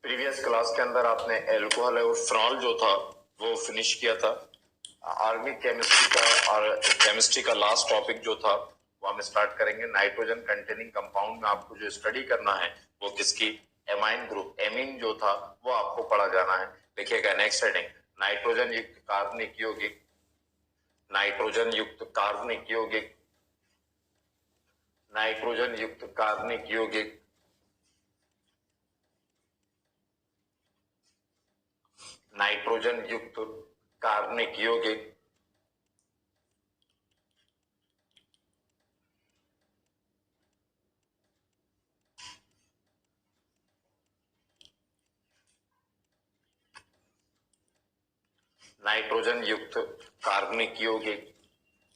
Previous class के अंदर आपने एल्कोहल और फ्रॉल जो था वो फिनिश किया था। ऑर्गेनिक केमिस्ट्री का लास्ट टॉपिक जो था वो हम स्टार्ट करेंगे। नाइट्रोजन कंटेनिंग कंपाउंड में आपको जो स्टडी करना है वो किसकी, एमाइन ग्रुप, एमीन जो था वो आपको पढ़ा जाना है। देखिएगा नेक्स्ट हेडिंग, नाइट्रोजन युक्त कार्बनिक यौगिक, नाइट्रोजन युक्त कार्बनिक यौगिक, नाइट्रोजन युक्त कार्बनिक यौगिक, नाइट्रोजन युक्त कार्बनिक यौगिक, नाइट्रोजन युक्त कार्बनिक यौगिक।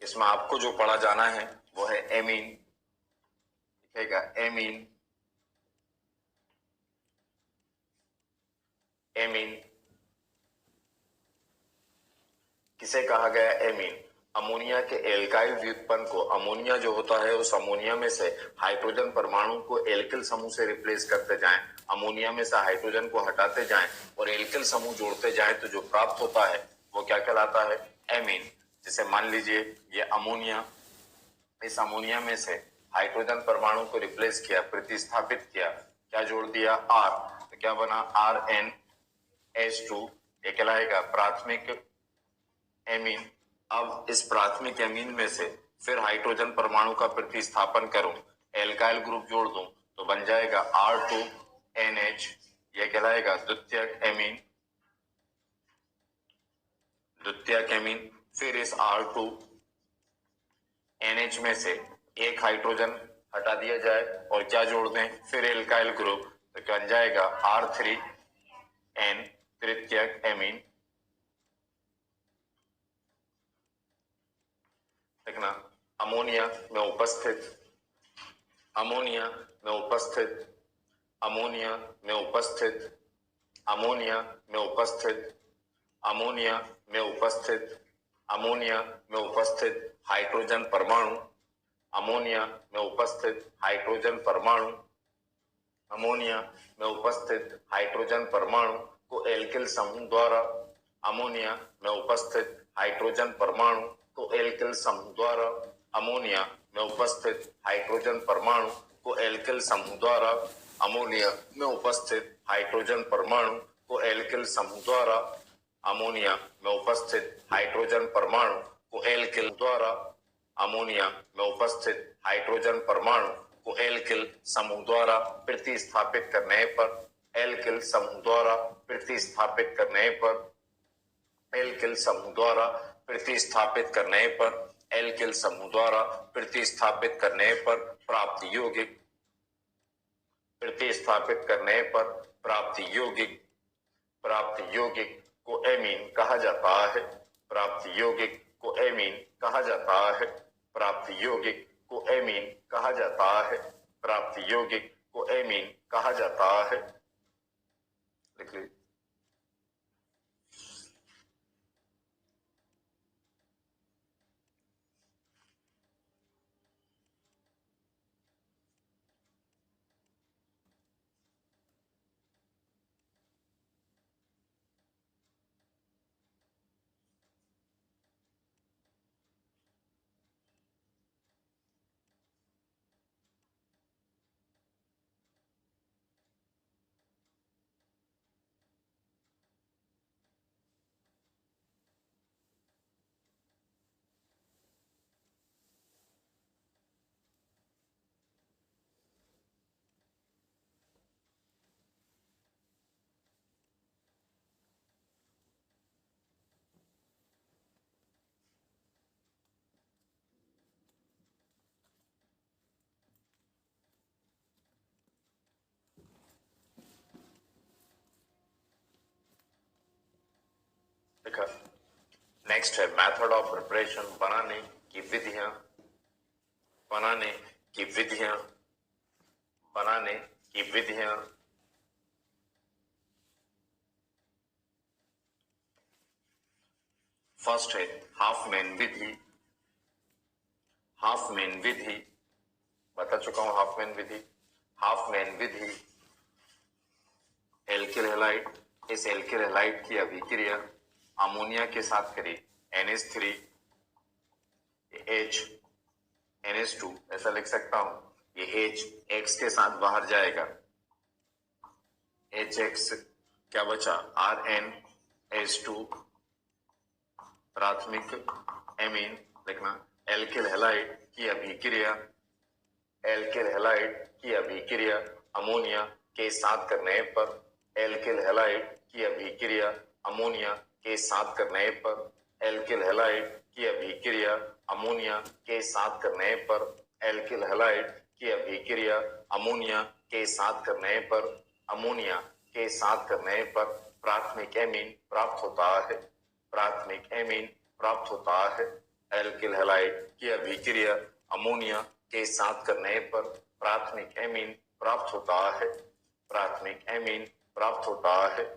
इसमें आपको जो पढ़ा जाना है वो है एमीन, लिखेगा एमीन, एमीन किसे कहा गया एमीन, अमोनिया के एल्काइल व्युत्पन्न को, अमोनिया जो होता है उस अमोनिया में से हाइड्रोजन परमाणु को एल्किल समूह से रिप्लेस करते जाएं, अमोनिया में से हाइड्रोजन को हटाते जाएं और एल्किल समूह जोड़ते जाएं तो जो प्राप्त होता है वो क्या कहलाता है, एमीन। जैसे मान लीजिए ये अमोनिया, इस अमोनिया में से हाइड्रोजन परमाणु को रिप्लेस किया, प्रतिस्थापित किया, क्या जोड़ दिया, आर, तो क्या बना, RnH2, ये कहलाएगा प्राथमिक एमीन। अब इस प्राथमिक एमीन में से फिर हाइड्रोजन परमाणु का प्रतिस्थापन करूं, एल्काइल ग्रुप जोड़ दूं तो बन जाएगा R2NH, यह कहलाएगा द्वितीयक एमीन, द्वितीयक एमीन। फिर इस R2NH में से एक हाइड्रोजन हटा दिया जाए और क्या जोड़ दें, फिर एल्काइल ग्रुप, तो क्या बन जाएगा R3N, तृतीयक एमीन। देखना, अमोनिया में उपस्थित, अमोनिया में उपस्थित, अमोनिया में उपस्थित, अमोनिया में उपस्थित, अमोनिया में उपस्थित, अमोनिया में उपस्थित हाइड्रोजन परमाणु, अमोनिया में उपस्थित हाइड्रोजन परमाणु, अमोनिया में उपस्थित हाइड्रोजन परमाणु को एल्किल समूह द्वारा, अमोनिया में उपस्थित हाइड्रोजन परमाणु को एल्किल समूह द्वारा, अमोनिया में उपस्थित हाइड्रोजन परमाणु को एल्किल समूह द्वारा, अमोनिया में उपस्थित हाइड्रोजन परमाणु को एल्किल समूह द्वारा, अमोनिया में उपस्थित हाइड्रोजन परमाणु को एल्किल द्वारा, अमोनिया में उपस्थित हाइड्रोजन परमाणु को एल्किल समूह द्वारा प्रतिस्थापित करने पर, एल्किल समूह द्वारा प्रतिस्थापित करने पर, एल्किल समूह द्वारा प्रतिस्थापित करने पर, एल्किल समूह द्वारा प्रतिस्थापित करने पर प्राप्त यौगिक, प्रतिस्थापित करने पर प्राप्त यौगिक, प्राप्त यौगिक को एमीन कहा जाता है, प्राप्त यौगिक को एमीन कहा जाता है, प्राप्त यौगिक को एमीन कहा जाता है, प्राप्त यौगिक को एमीन कहा जाता है। लिख लीजिए। देखा, नेक्स्ट है मेथड ऑफ प्रिपरेशन, बनाने की विधियां, बनाने की विधियां, बनाने की विधियां। फर्स्ट है हाफ मैन विधि, हाफ मैन विधि, बता चुका हूं हाफ मैन विधि। हाफमैन विधि, एल्किल हैलाइड, इस एल्किल हैलाइड की अभिक्रिया अमोनिया के साथ करें, NH3 H NH2, ऐसा लिख सकता हूं, ये H X के साथ बाहर जाएगा, HX क्या बचा, RnH2 प्राथमिक एमीन लिखना, एल्किल हैलाइड की अभिक्रिया, एल्किल हैलाइड की अभिक्रिया अमोनिया के साथ करने पर, एल्किल हैलाइड की अभिक्रिया अमोनिया के साथ करने पर, एल्किल हैलाइड की अभिक्रिया अमोनिया के साथ करने पर, एल्किल हैलाइड की अभिक्रिया अमोनिया के साथ करने पर, अमोनिया के साथ करने पर प्राथमिक एमीन प्राप्त होता है, प्राथमिक एमीन प्राप्त होता है, एल्किल हैलाइड की अभिक्रिया अमोनिया के साथ करने पर प्राथमिक एमीन प्राप्त होता है, प्राथमिक एमीन प्राप्त होता है।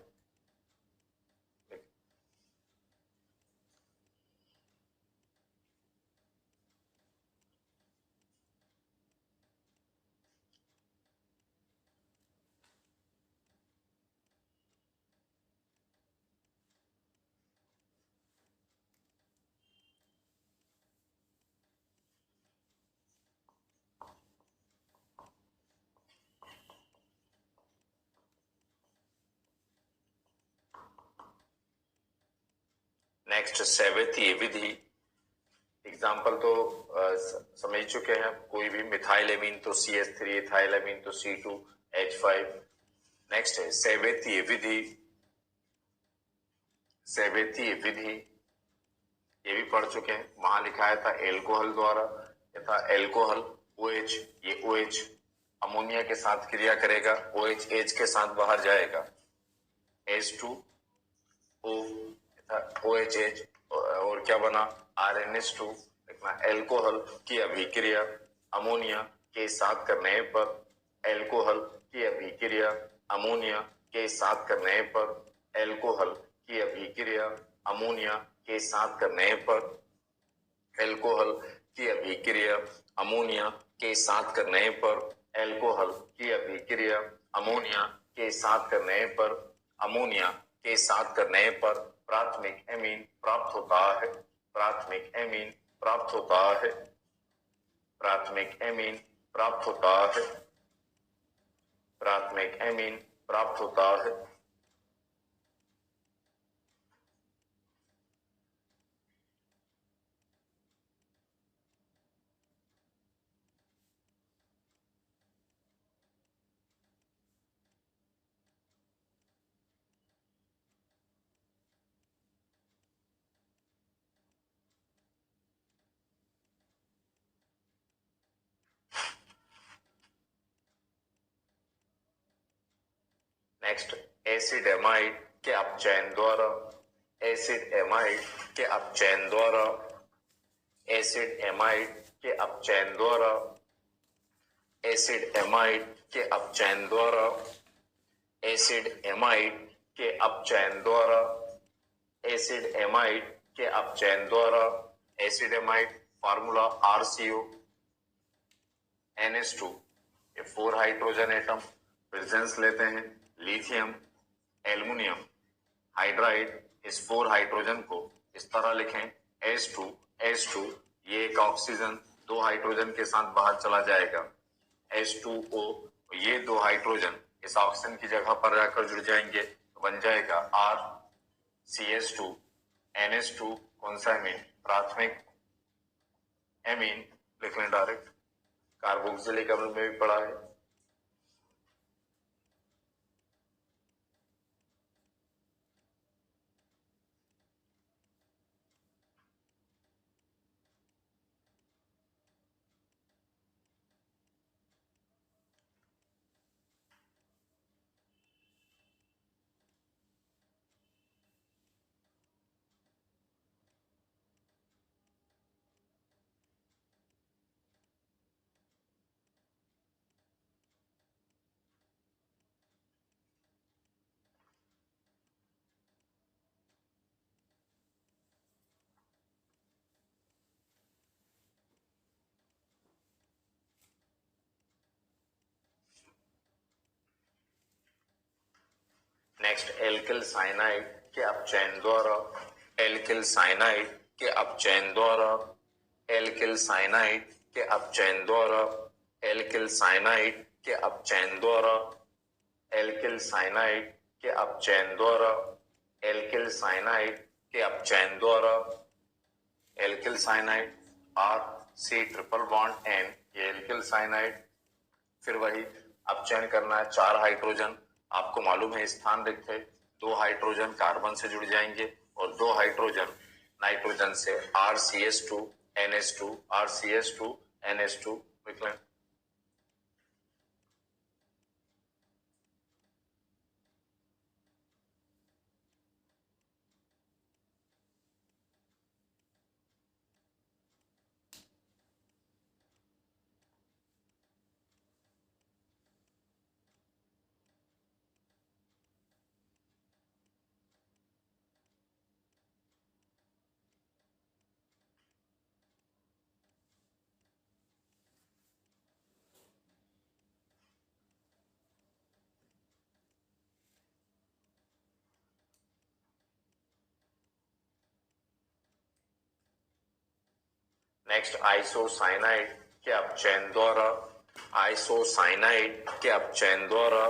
नेक्स्ट सेवेतीय विधि, एग्जाम्पल तो समझ चुके हैं, कोई भी मिथाइल एमीन तो CH3, इथाइल एमीन तो C2H5। नेक्स्ट है सेवेतीय विधि, सेवेतीय विधि ये भी पढ़ चुके हैं, वहां लिखा था एल्कोहल द्वारा, ये था एल्कोहल OH, ये OH अमोनिया के साथ क्रिया करेगा, OH H के साथ बाहर जाएगा, H2O OHH और क्या बना RnH2 लिखना, एल्कोहल की अभिक्रिया अमोनिया के साथ करने पर, एल्कोहल की अभिक्रिया अमोनिया के साथ करने पर, एल्कोहल की अभिक्रिया अमोनिया के साथ करने पर, एल्कोहल की अभिक्रिया अमोनिया के साथ करने पर, एल्कोहल की अभिक्रिया अमोनिया के साथ करने पर, अमोनिया के साथ करने पर प्राथमिक एमीन प्राप्त होता है, प्राथमिक एमीन प्राप्त होता है, प्राथमिक एमीन प्राप्त होता है, प्राथमिक एमीन प्राप्त होता है। नेक्स्ट एसिड एमाइड के अपचयन द्वारा, एसिड एमाइड के अपचयन द्वारा, एसिड एमाइड के अपचयन द्वारा, एसिड एमाइड के अपचयन द्वारा, एसिड एमाइड के अपचयन द्वारा, एसिड एमाइड के अपचयन द्वारा, acid amide formula RCO NH2, ये 4 हाइड्रोजन एटम, प्रेजेंस लेते हैं लिथियम एल्युमिनियम हाइड्राइड, इस 4 हाइड्रोजन को इस तरह लिखें H2, ये एक ऑक्सीजन 2 हाइड्रोजन के साथ बाहर चला जाएगा, H2O, ये 2 हाइड्रोजन इस ऑक्सीजन की जगह पर जाकर जुड़ जाएंगे, तो बन जाएगा RCH2 NH2, कौन सा एमीन, प्राथमिक एमीन लिख लें डायरेक्ट, कार्बोक्सिलिक अम्ल में भी पढ़ा है। नेक्स्ट एल्किल साइनाइड के अपचयन द्वारा, एल्किल साइनाइड के अपचयन द्वारा, एल्किल साइनाइड के अपचयन द्वारा, एल्किल साइनाइड के अपचयन द्वारा, एल्किल साइनाइड के अपचयन द्वारा, एल्किल साइनाइड के अपचयन द्वारा, alkyl cyanide R C triple bond N, ये एल्किल साइनाइड। फिर वही अपचयन करना है, 4 हाइड्रोजन आपको मालूम है स्थान रिक्त है, 2 हाइड्रोजन कार्बन से जुड़ जाएंगे और 2 हाइड्रोजन नाइट्रोजन से RCS2 NH2 RCS2 NH2 लिख लें। नेक्स्ट आइसोसाइनाइड के अपचयन द्वारा, आइसोसाइनाइड के अपचयन द्वारा,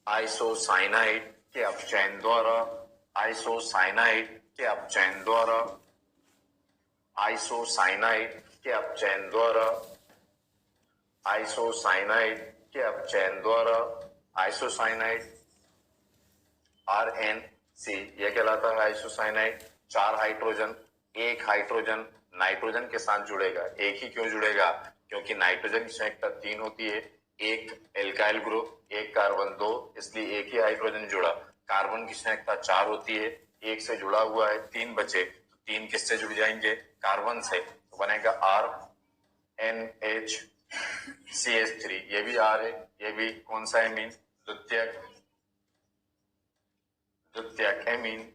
आइसोसाइनाइड के अपचयन द्वारा, आइसोसाइनाइड के अपचयन द्वारा, आइसोसाइनाइड के अपचयन द्वारा, आइसोसाइनाइड के अपचयन द्वारा, आइसोसाइनाइड RNC यह कहलाता है आइसोसाइनाइड। 4 हाइड्रोजन, 1 हाइड्रोजन नाइट्रोजन के साथ जुड़ेगा। एक ही क्यों जुड़ेगा? क्योंकि नाइट्रोजन की संख्या 3 होती है, 1 एल्काइल ग्रुप, 1 कार्बन 2, इसलिए एक ही हाइड्रोजन जुड़ा। कार्बन की संख्या 4 होती है, 1 से जुड़ा हुआ है, 3 बचे, तो 3 किससे जुड़ जाएंगे? कार्बन से, तो बनेगा RNHCH3। ये भी R है, ये भी कौन सा एमीन? द्वितीयक, द्वितीयक एमीन।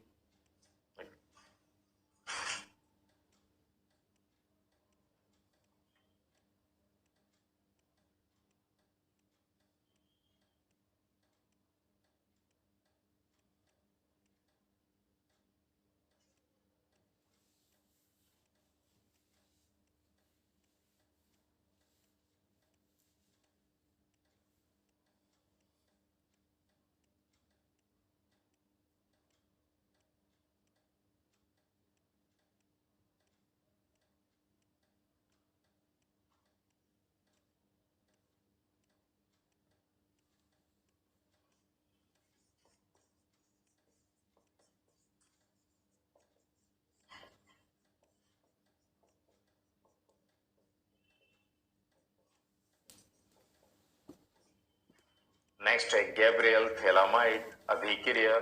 नेक्स्ट है गैब्रियल थैलामाइड अभिक्रिया,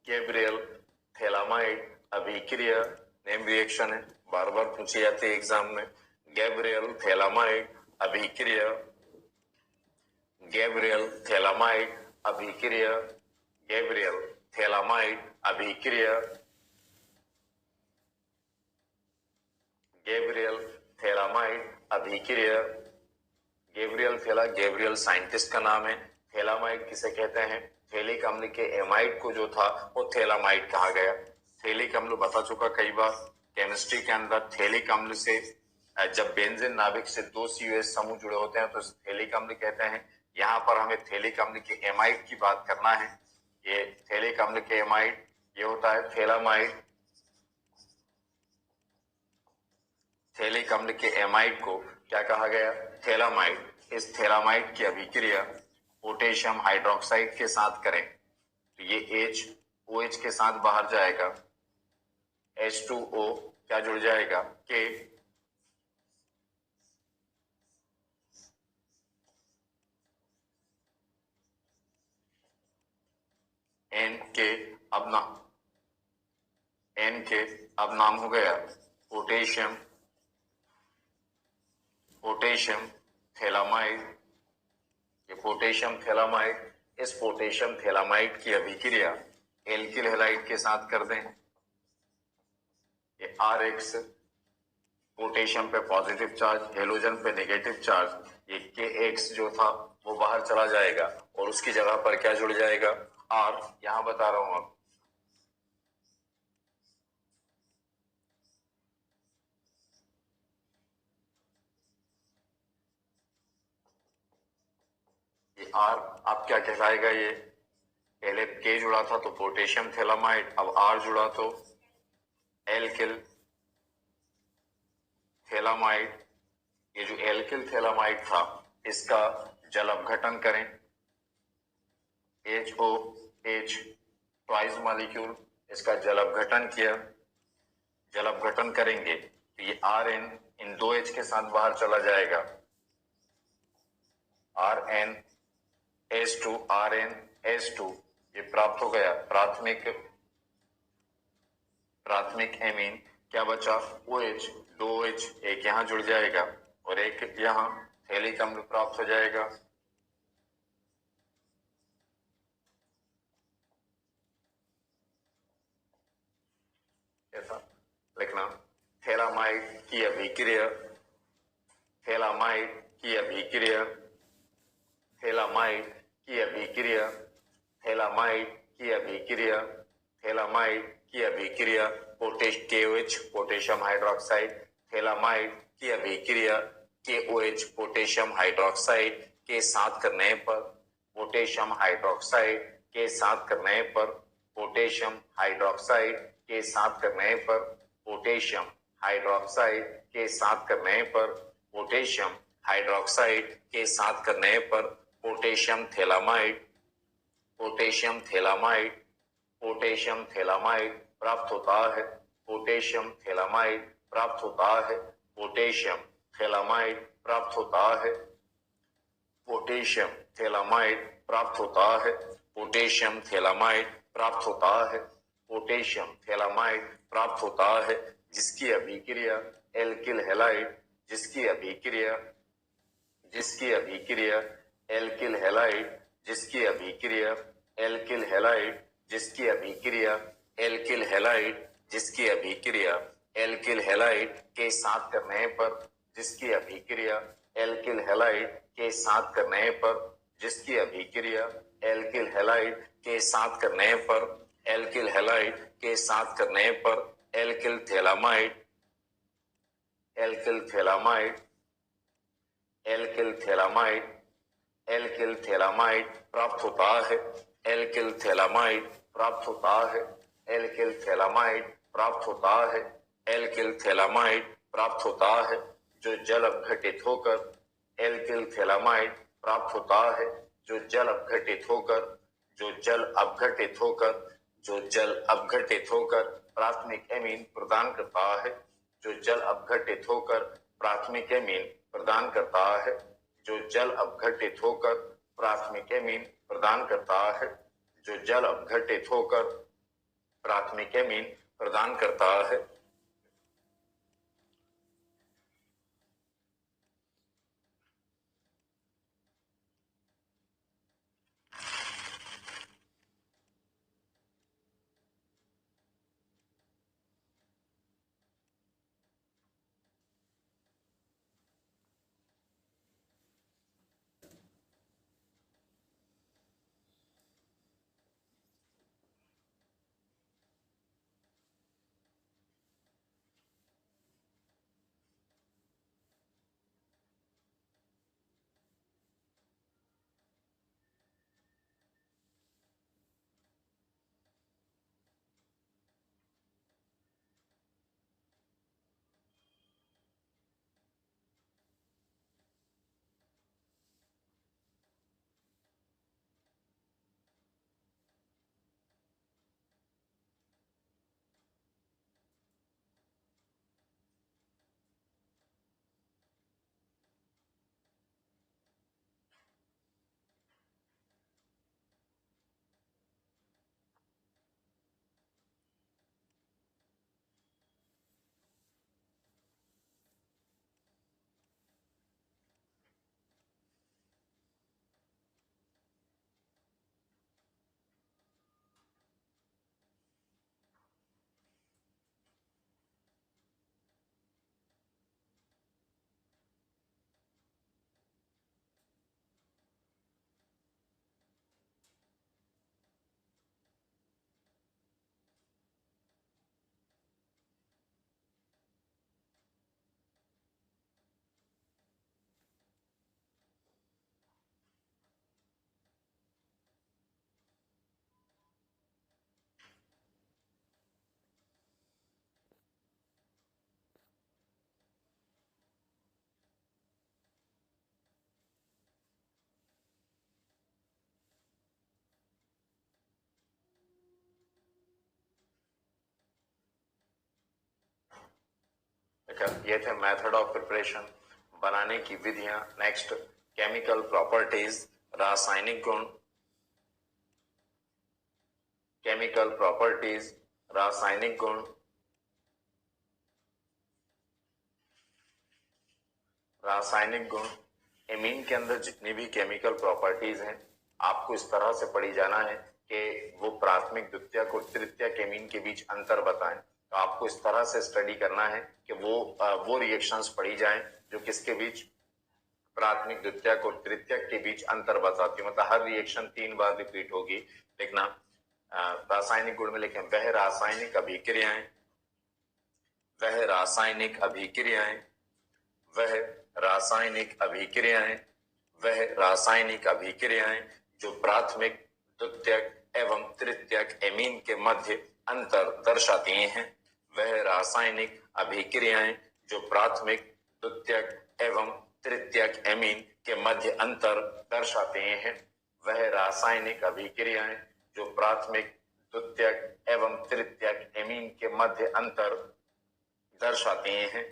गैब्रियल थैलामाइड अभिक्रिया, नेम रिएक्शन है, बार बार पूछी जाती है एग्जाम में। गैब्रियल थैलामाइड अभिक्रिया, गैब्रियल थैलामाइड अभिक्रिया, गैब्रियल थैलामाइड अभिक्रिया, गैब्रियल थैलामाइड अभिक्रिया। गैब्रियल थैला गैब्रियल साइंटिस्ट का नाम है। थैलामाइड किसे कहते हैं? थैलिक अम्ल के एमाइड को जो था वो थैलामाइड कहा गया। थैलिक अम्ल बता चुका कई बार केमिस्ट्री के अंदर। थैलिक अम्ल से जब बेंजीन नाभिक से 2 COH समूह जुड़े होते हैं तो थैलिक अम्ल कहते हैं। यहाँ पर हमें थैलिक अम्ल के एमाइड की बात करना है। ये थैलिक अम्ल के एमाइड ये होता है थैलामाइड। थैलिक अम्ल के एमाइड को क्या कहा गया? थैलामाइड। इस थैलामाइड की अभिक्रिया पोटेशियम हाइड्रोक्साइड के साथ करें तो ये H OH के साथ बाहर जाएगा, H2O क्या जुड़ जाएगा? K, NK अब ना NK अब नाम हो गया पोटेशियम, पोटेशियम थैलामाइड। ये पोटेशियम थैलामाइड, इस पोटेशियम थैलामाइड की अभिक्रिया एल्किल हैलाइड के साथ कर दें। ये RX पोटेशियम पे पॉजिटिव चार्ज, हेलोजन पे नेगेटिव चार्ज, ये KX जो था वो बाहर चला जाएगा और उसकी जगह पर क्या जुड़ जाएगा, आर। यहां बता रहा हूं अब, ये आर अब क्या कहलाएगा, ये पहले के जुड़ा था तो पोटेशियम थैलामाइड, अब आर जुड़ा तो एल्किल थैलामाइड। ये जो एल्किल थैलामाइड था इसका जल अपघटन करें, HOH ट्वाइस मॉलिक्यूल, इसका जल अपघटन किया, जल अपघटन करेंगे तो ये RN इन 2H के साथ बाहर चला जाएगा, RN RNH2 ये प्राप्त हो गया प्राथमिक एमीन। क्या बचा, OH, 2OH, एक यहां जुड़ जाएगा और एक यहां थैलिक अम्ल प्राप्त हो जाएगा। ऐसा लिखना, थैलामाइड की अभिक्रिया, थैलामाइड की अभिक्रिया, थैलामाइड की अभिक्रिया, थैलामाइड की अभिक्रिया, थैलामाइड की अभिक्रिया, KOH पोटेशियम हाइड्रोक्साइड, थैलामाइड की अभिक्रिया KOH पोटेशियम हाइड्रोक्साइड के साथ करने पर, पोटेशियम हाइड्रोक्साइड के साथ करने पर, पोटेशियम हाइड्रोक्साइड के साथ करने पर, पोटेशियम हाइड्रोक्साइड के साथ करने पर, पोटेशियम हाइड्रोक्साइड के साथ करने पर, potassium phthalimide, potassium phthalimide, potassium phthalimide प्राप्त होता है, पोटेशियम थैलामाइड प्राप्त होता है, पोटेशियम थैलामाइड प्राप्त होता है, पोटेशियम थैलामाइड प्राप्त होता है, पोटेशियम थैलामाइड प्राप्त होता है, पोटेशियम थैलामाइड प्राप्त होता है, जिसकी अभिक्रिया एल्किल हैलाइड, जिसकी अभिक्रिया एल्किल हैलाइड, जिसकी अभिक्रिया एल्किल हैलाइड, जिसकी अभिक्रिया एल्किल हैलाइड, जिसकी अभिक्रिया एल्किल हैलाइड के साथ करने पर, जिसकी अभिक्रिया एल्किल हैलाइड के साथ करने पर, जिसकी अभिक्रिया एल्किल हैलाइड के साथ करने पर, एल्किल हैलाइड के साथ करने पर, alkyl phthalimide, alkyl phthalimide, alkyl phthalimide, alkyl phthalimide प्राप्त होता है, एल्किल थैलामाइड प्राप्त होता है, एल्किल थैलामाइड प्राप्त होता है, एल्किल थैलामाइड प्राप्त होता है, जो जल अपघटित होकर, एल्किल थैलामाइड प्राप्त होता है, जो जल अपघटित होकर, जो जल अपघटित होकर, जो जल अपघटित होकर प्राथमिक एमीन प्रदान करता है, जो जल अपघटित होकर प्राथमिक एमीन प्रदान करता है, जो जल अपघटित होकर प्राथमिक एमीन प्रदान करता है, जो जल अपघटित होकर प्राथमिक एमीन प्रदान करता है। ये थे मेथड ऑफ प्रिपरेशन, बनाने की विधियां। नेक्स्ट केमिकल प्रॉपर्टीज, रासायनिक गुण, केमिकल प्रॉपर्टीज, रासायनिक गुण, रासायनिक गुण। एमीन के अंदर जितनी भी केमिकल प्रॉपर्टीज हैं आपको इस तरह से पढ़ी जाना है कि वो प्राथमिक, द्वितीयक और तृतीयक एमीन के बीच अंतर बताएं। तो आपको इस तरह से स्टडी करना है कि वो रिएक्शंस पढ़ी जाएं जो किसके बीच, प्राथमिक, द्वितीयक और तृतीयक के बीच अंतर बताती है। मतलब हर रिएक्शन 3 बार रिपीट होगी। लिखना रासायनिक गुण में लिखें वह रासायनिक अभिक्रियाएं, वह रासायनिक अभिक्रियाएं, वह रासायनिक अभिक्रियाएं, वह रासायनिक अभिक्रियाएं जो प्राथमिक, द्वितीयक एवं तृतीयक एमीन के मध्य अंतर दर्शाती हैं। वह रासायनिक अभिक्रियाएं जो प्राथमिक, द्वितीयक एवं तृतीयक एमीन के मध्य अंतर दर्शाते हैं। वह रासायनिक अभिक्रियाएं जो प्राथमिक, द्वितीयक एवं तृतीयक एमीन के मध्य अंतर दर्शाते हैं।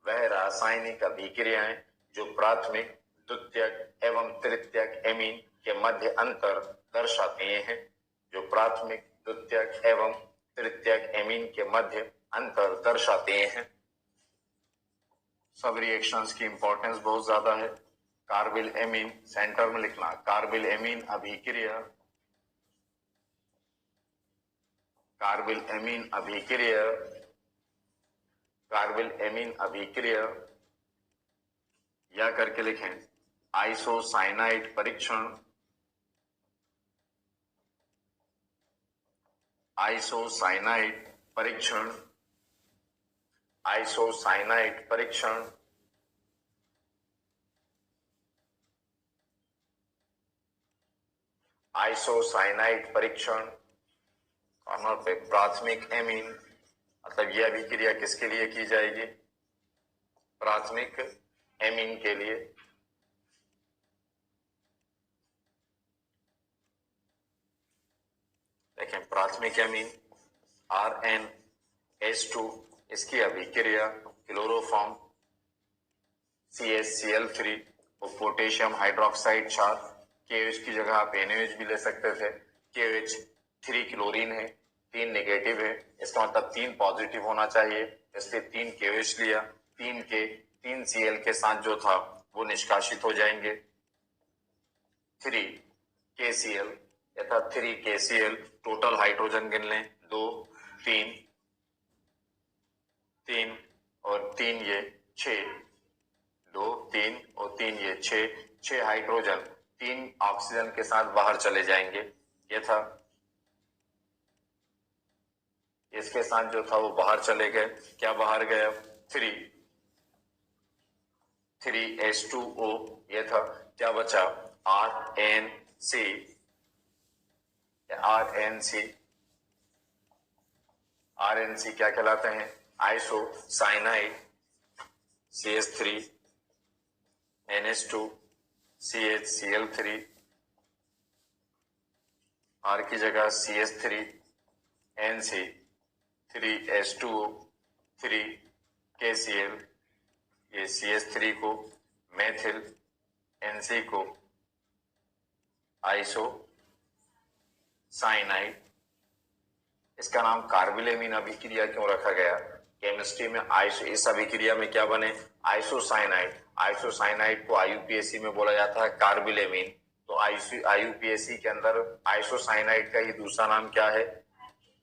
वह रासायनिक अभिक्रियाएं जो प्राथमिक, द्वितीयक एवं तृतीयक एमीन के मध्य अंतर दर्शाते हैं, जो प्राथमिक, द्वितीयक एवं तृतीयक एमीन के मध्य अंतर दर्शाते हैं। सब रिएक्शंस की इंपॉर्टेंस बहुत ज्यादा है। कार्बिल एमीन सेंटर में लिखना, कार्बिल एमीन अभिक्रिया, कार्बिल एमीन अभिक्रिया, कार्बिल एमीन अभिक्रिया या करके लिखें आइसोसाइनाइड परीक्षण, आइसोसाइनाइड परीक्षण, आइसोसाइनाइड परीक्षण, आइसोसाइनाइड परीक्षण। कॉर्नर पे प्राथमिक एमीन, मतलब यह अभिक्रिया किसके लिए की जाएगी, प्राथमिक एमीन के लिए। देखें प्राथमिक एमीन RnH2, इसकी अभिक्रिया क्लोरोफॉर्म CaCl3 और पोटेशियम हाइड्रोक्साइड क्षार, KOH की जगह आप NaOH भी ले सकते थे। KOH 3 क्लोरीन है, 3 नेगेटिव है, इसका मतलब 3 पॉजिटिव होना चाहिए, इसलिए 3 KOH लिया। 3 के 3 Cl के साथ जो था वो निष्कासित हो जाएंगे। 3 KCl यथा 3 KCl, टोटल हाइड्रोजन गिन लें 2, 3, 3 और 3 ये 6, 2, 3 और 3 ये 6 हाइड्रोजन 3 ऑक्सीजन के साथ बाहर चले जाएंगे। ये था, इसके साथ जो था वो बाहर चले गए। क्या बाहर गया, 3H2O, ये था। क्या बचा, RNC, RNC, RNC क्या कहलाते हैं, isocyanide CH3 NH2 CHCl3, R की जगह CH3 NC, 3H2O, 3 KCl, ये CH3 को मेथिल, NC को आइसोसाइनाइड। इसका नाम कार्बिलेमीन अभिक्रिया क्यों रखा गया, केमिस्ट्री में इस अभिक्रिया में क्या बने, आइसोसाइनाइड। आइसोसाइनाइड को IUPAC में बोला जाता है कार्बिलेमीन। तो IUPAC के अंदर आइसोसाइनाइड का ही दूसरा नाम क्या है,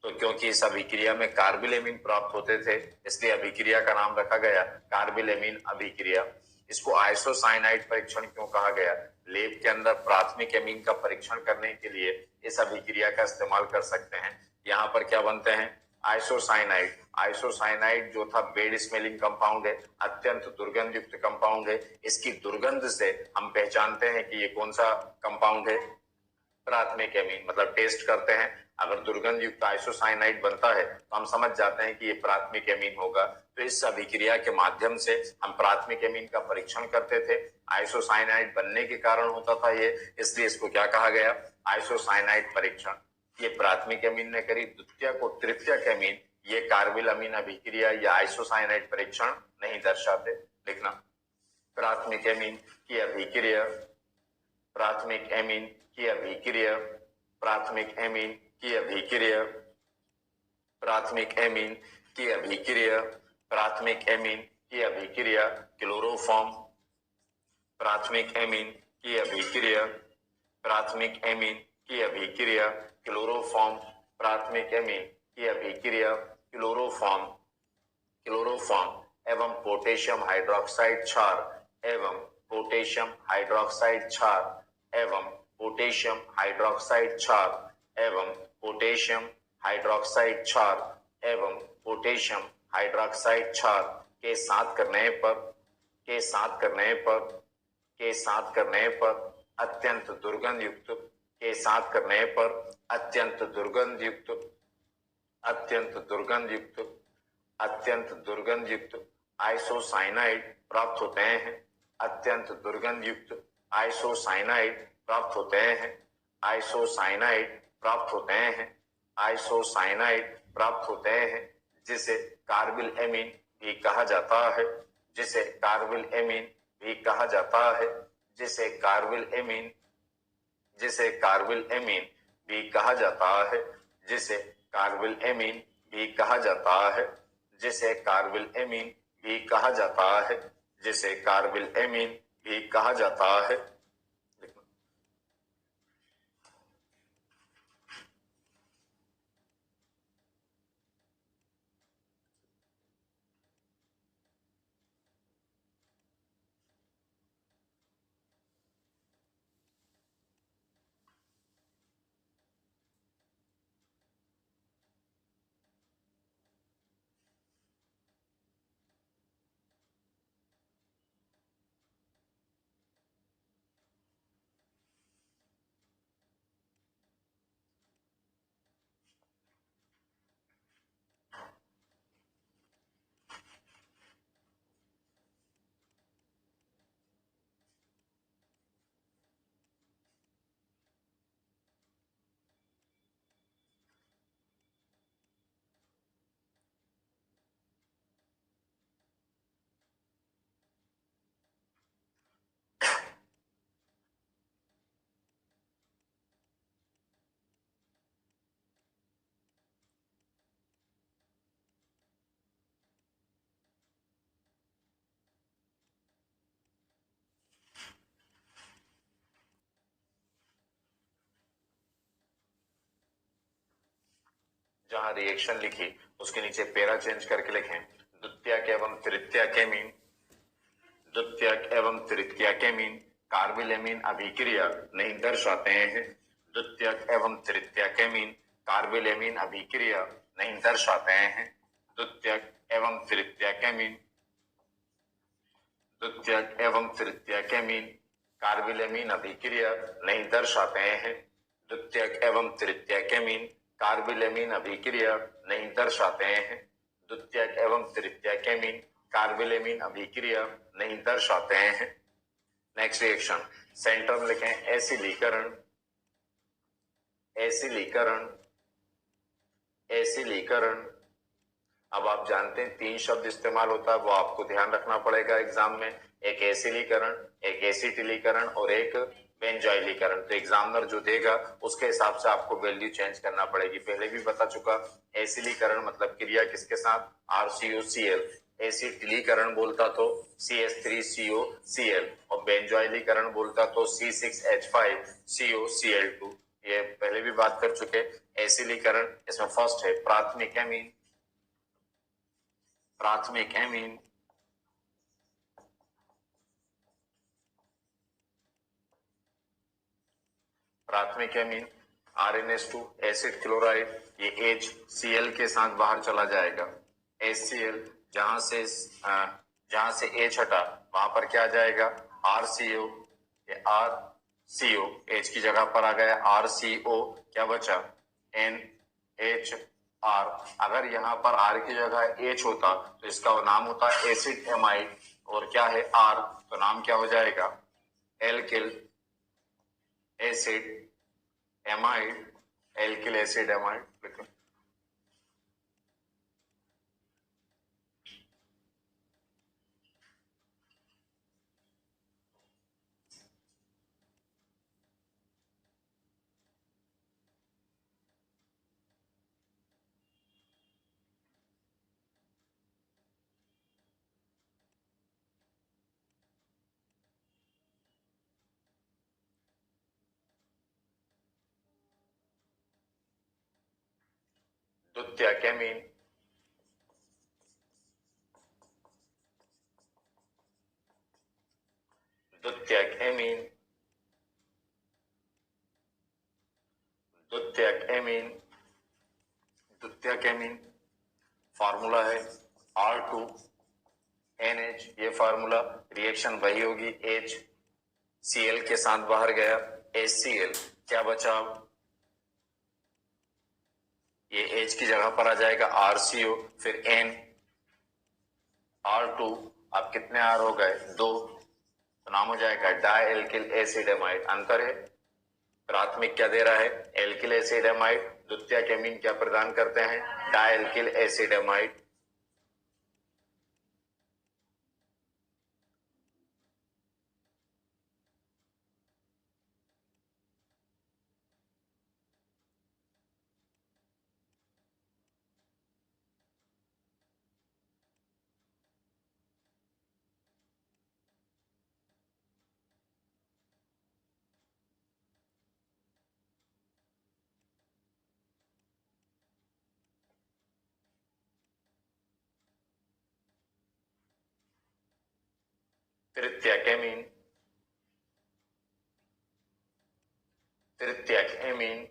तो क्योंकि इस अभिक्रिया में कार्बिलेमीन प्राप्त होते थे इसलिए अभिक्रिया का नाम रखा गया कार्बिलेमीन अभिक्रिया। इसको आइसोसाइनाइड परीक्षण क्यों कहा गया, लैब के अंदर प्राथमिक एमीन का परीक्षण करने के लिए इस अभिक्रिया का इस्तेमाल कर सकते हैं। यहाँ पर क्या बनते हैं, आइसोसाइनाइड। आइसोसाइनाइड जो था बेड स्मेलिंग कंपाउंड है, अत्यंत दुर्गंध युक्त कंपाउंड है। इसकी दुर्गंध से हम पहचानते हैं कि ये कौन सा कंपाउंड है, प्राथमिक एमीन। मतलब टेस्ट करते हैं, अगर दुर्गंध युक्त आइसोसाइनाइड बनता है तो हम समझ जाते हैं कि ये प्राथमिक एमीन होगा। तो इस अभिक्रिया के माध्यम से हम प्राथमिक एमीन का परीक्षण करते थे। आइसोसाइनाइड बनने के कारण होता था ये, इसलिए इसको क्या कहा गया, आइसोसाइनाइड परीक्षण। ये प्राथमिक एमीन ने करी। द्वितीयक और तृतीयक एमीन, ये कार्बिल अमीन अभिक्रिया या आइसोसाइनाइड परीक्षण नहीं दर्शाते। लिखना, प्राथमिक एमीन की अभिक्रिया, प्राथमिक एमीन की अभिक्रिया, प्राथमिक एमीन की अभिक्रिया, प्राथमिक एमीन की अभिक्रिया, प्राथमिक एमीन की अभिक्रिया क्लोरोफॉर्म, प्राथमिक एमीन की अभिक्रिया, प्राथमिक एमीन की अभिक्रिया क्लोरोफॉर्म, प्राथमिक एमीन की अभिक्रिया क्लोरोफॉर्म, क्लोरोफॉर्म एवं पोटेशियम हाइड्रोक्साइड क्षार एवं पोटेशियम हाइड्रोक्साइड क्षार एवं पोटेशियम हाइड्रोक्साइड क्षार एवं पोटेशियम हाइड्रोक्साइड क्षार एवं पोटेशियम हाइड्रोक्साइड क्षार के साथ करने पर, के साथ करने पर, के साथ करने पर अत्यंत दुर्गंध युक्त, के साथ करने पर अत्यंत दुर्गंध युक्त, अत्यंत दुर्गंध युक्त, अत्यंत दुर्गंध युक्त आइसोसाइनाइड प्राप्त होते हैं, अत्यंत दुर्गंध युक्त आइसोसाइनाइड प्राप्त होते हैं, आइसोसाइनाइड प्राप्त होते हैं, आइसोसाइनाइड प्राप्त होते हैं, जिसे कार्बिल एमीन भी कहा जाता है, जिसे कार्बिल एमीन भी कहा जाता है, जिसे कार्बिल एमीन, जिसे कार्बिल एमीन भी कहा जाता है, जिसे कार्बिल एमीन भी कहा जाता है, जिसे कार्बिल एमीन भी कहा जाता है, जिसे कार्बिल एमीन भी कहा जाता है। जहां रिएक्शन लिखी उसके नीचे पैरा चेंज करके लिखें, द्वितीयक एवं तृतीयक एमीन, द्वितीयक एवं तृतीयक एमीन कार्बिल एमीन अभिक्रिया नहीं दर्शाते हैं, द्वितीयक एवं तृतीयक एमीन कार्बिल एमीन अभिक्रिया नहीं दर्शाते हैं, द्वितीयक एवं तृतीयक एमीन, द्वितीयक एवं तृतीयक एमीन कार्बिल एमीन अभिक्रिया नहीं दर्शाते हैं, द्वितीयक एवं तृतीयक एमीन कार्बिल एमीन अभिक्रिया नहीं दर्शाते हैं, द्वितीयक एवं तृतीयक एमीन कार्बिल एमीन अभिक्रिया नहीं दर्शाते हैं। नेक्स्ट रिएक्शन, सेंटर में लिखें एसिलीकरण, एसिलीकरण, एसिलीकरण। अब आप जानते हैं 3 शब्द इस्तेमाल होता है, वो आपको ध्यान रखना पड़ेगा एग्जाम में, एक एसिलीकरण, एक एसिटिलीकरण और एक बेंजॉइलीकरण। तो एग्जामिनर जो देगा उसके हिसाब से आपको वैल्यू चेंज करना पड़ेगी। पहले भी बता चुका, एसिलीकरण मतलब क्रिया किसके साथ, RCOCl, एसिटिलीकरण बोलता तो CH3COCl और बेंजॉइलीकरण बोलता तो C6H5COCl2। ये पहले भी बात कर चुके। एसिलीकरण इसमें फर्स्ट है प्राथमिक एमीन, प्राथमिक एमीन, प्राथमिक एमीन RNH2 एसिड क्लोराइड, ये HCl के साथ बाहर चला जाएगा, HCl जहां से H हटा वहां पर क्या आ जाएगा, RCO, ये RCO H की जगह पर आ गया RCO, क्या बचा NHR। अगर यहाँ पर R की जगह H होता तो इसका नाम होता एसिड एमाइड, और क्या है R, तो नाम क्या हो जाएगा alkyl acid amide, alkyl acid amide. द्वितीयक एमीन, द्वितीयक एमीन, द्वितीयक एमीन, द्वितीयक एमीन। फार्मूला है R2NH। ये फार्मूला रिएक्शन वही होगी, H Cl के साथ बाहर गया, HCl, क्या बचा? ये H की जगह पर आ जाएगा RCO, फिर N, R2, अब कितने R हो गए? 2, तो नाम हो जाएगा डाई एल्किल एसिडेमाइड। अंतर है, प्राथमिक क्या दे रहा है? एल्किल एसिडेमाइड, द्वितीयक एमीन क्या प्रदान करते हैं? Di alkyl acid amide. तृतीयक एमीन, तृतीयक एमीन।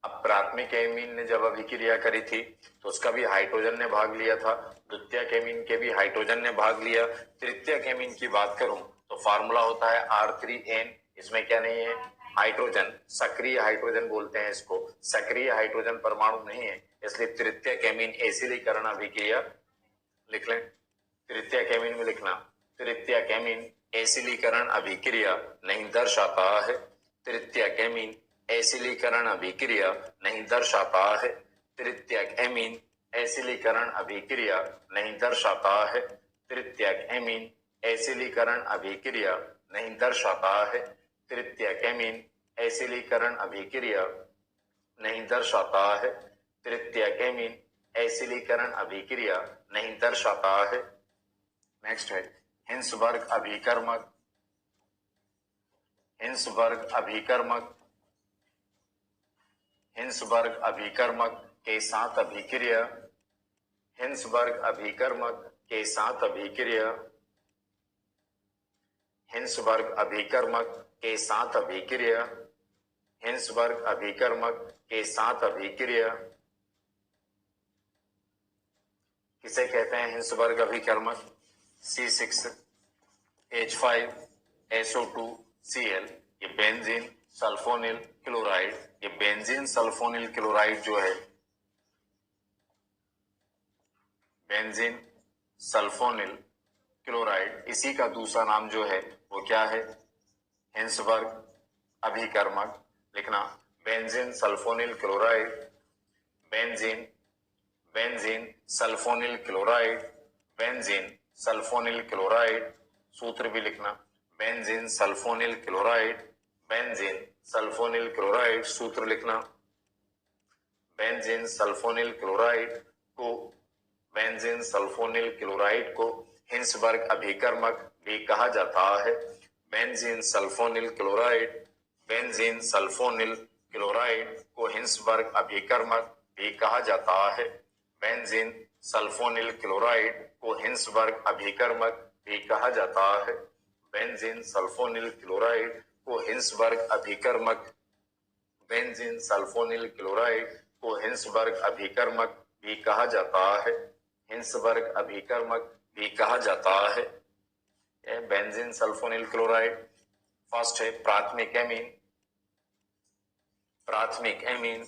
अब प्राथमिक एमीन ने जब अभिक्रिया करी थी तो उसका भी हाइड्रोजन ने भाग लिया था, द्वितीयक एमीन के भी हाइड्रोजन ने भाग लिया। तृतीयक एमीन की बात करूं तो फार्मूला होता है R3N। इसमें क्या नहीं है? हाइड्रोजन, सक्रिय हाइड्रोजन बोलते हैं इसको, सक्रिय हाइड्रोजन परमाणु नहीं है, इसलिए तृतीयक एमीन एसिलीकरण अभिक्रिया लिख लें। तृतीयक एमीन में लिखना, तृतीयक एमीन एसिलीकरण अभिक्रिया नहीं दर्शाता है, तृतीयक एमीन एसिलीकरण अभिक्रिया नहीं दर्शाता है, तृतीयक एमीन एसिलीकरण अभिक्रिया नहीं दर्शाता है, तृतीयक एमीन एसिलीकरण अभिक्रिया नहीं दर्शाता है, तृतीयक एमीन एसिलीकरण अभिक्रिया नहीं दर्शाता है, तृतीयक एमीन एसिलीकरण अभिक्रिया नहीं दर्शाता है। नेक्स्ट है हिंसबर्ग अभिकर्मक, हिंसबर्ग अभिकर्मक, हिंसबर्ग अभिकर्मक के साथ अभिक्रिया, हिंसबर्ग अभिकर्मक के साथ अभिक्रिया, हिंसबर्ग अभिकर्मक के साथ अभिक्रिया, हिंसबर्ग अभिकर्मक के साथ अभिक्रिया किसे कहते हैं? हिंसबर्ग अभिकर्मक C6H5SO2Cl, ये बेंजीन सल्फोनिल क्लोराइड, ये बेंजीन सल्फोनिल क्लोराइड जो है, बेंजीन सल्फोनिल क्लोराइड, इसी का दूसरा नाम जो है वो क्या है? हिंसबर्ग अभिकर्मक। लिखना benzene sulphonyl chloride, benzene, benzene sulphonyl chloride, benzene sulphonyl chloride. सूत्र भी लिखना, benzene sulphonyl chloride, benzene sulphonyl chloride. सूत्र लिखना, बेंजीन सल्फोनिल क्लोराइड को, बेंजीन सल्फोनिल क्लोराइड को हिंसबर्ग अभिकर्मक भी कहा जाता है। Benzene sulphonyl chloride, benzene sulphonyl chloride को हिंसबर्ग अभिकर्मक भी कहा जाता है। बेंजीन सल्फोनिल क्लोराइड को हिंसबर्ग अभिकर्मक भी कहा जाता है। बेंजीन सल्फोनिल क्लोराइड को हिंसबर्ग अभिकर्मक, बेंजीन सल्फोनिल क्लोराइड को हिंसबर्ग अभिकर्मक भी कहा जाता है, हिंसबर्ग अभिकर्मक भी कहा जाता है। Benzene sulphonyl chloride. फर्स्ट है प्राथमिक एमीन, प्राथमिक एमीन,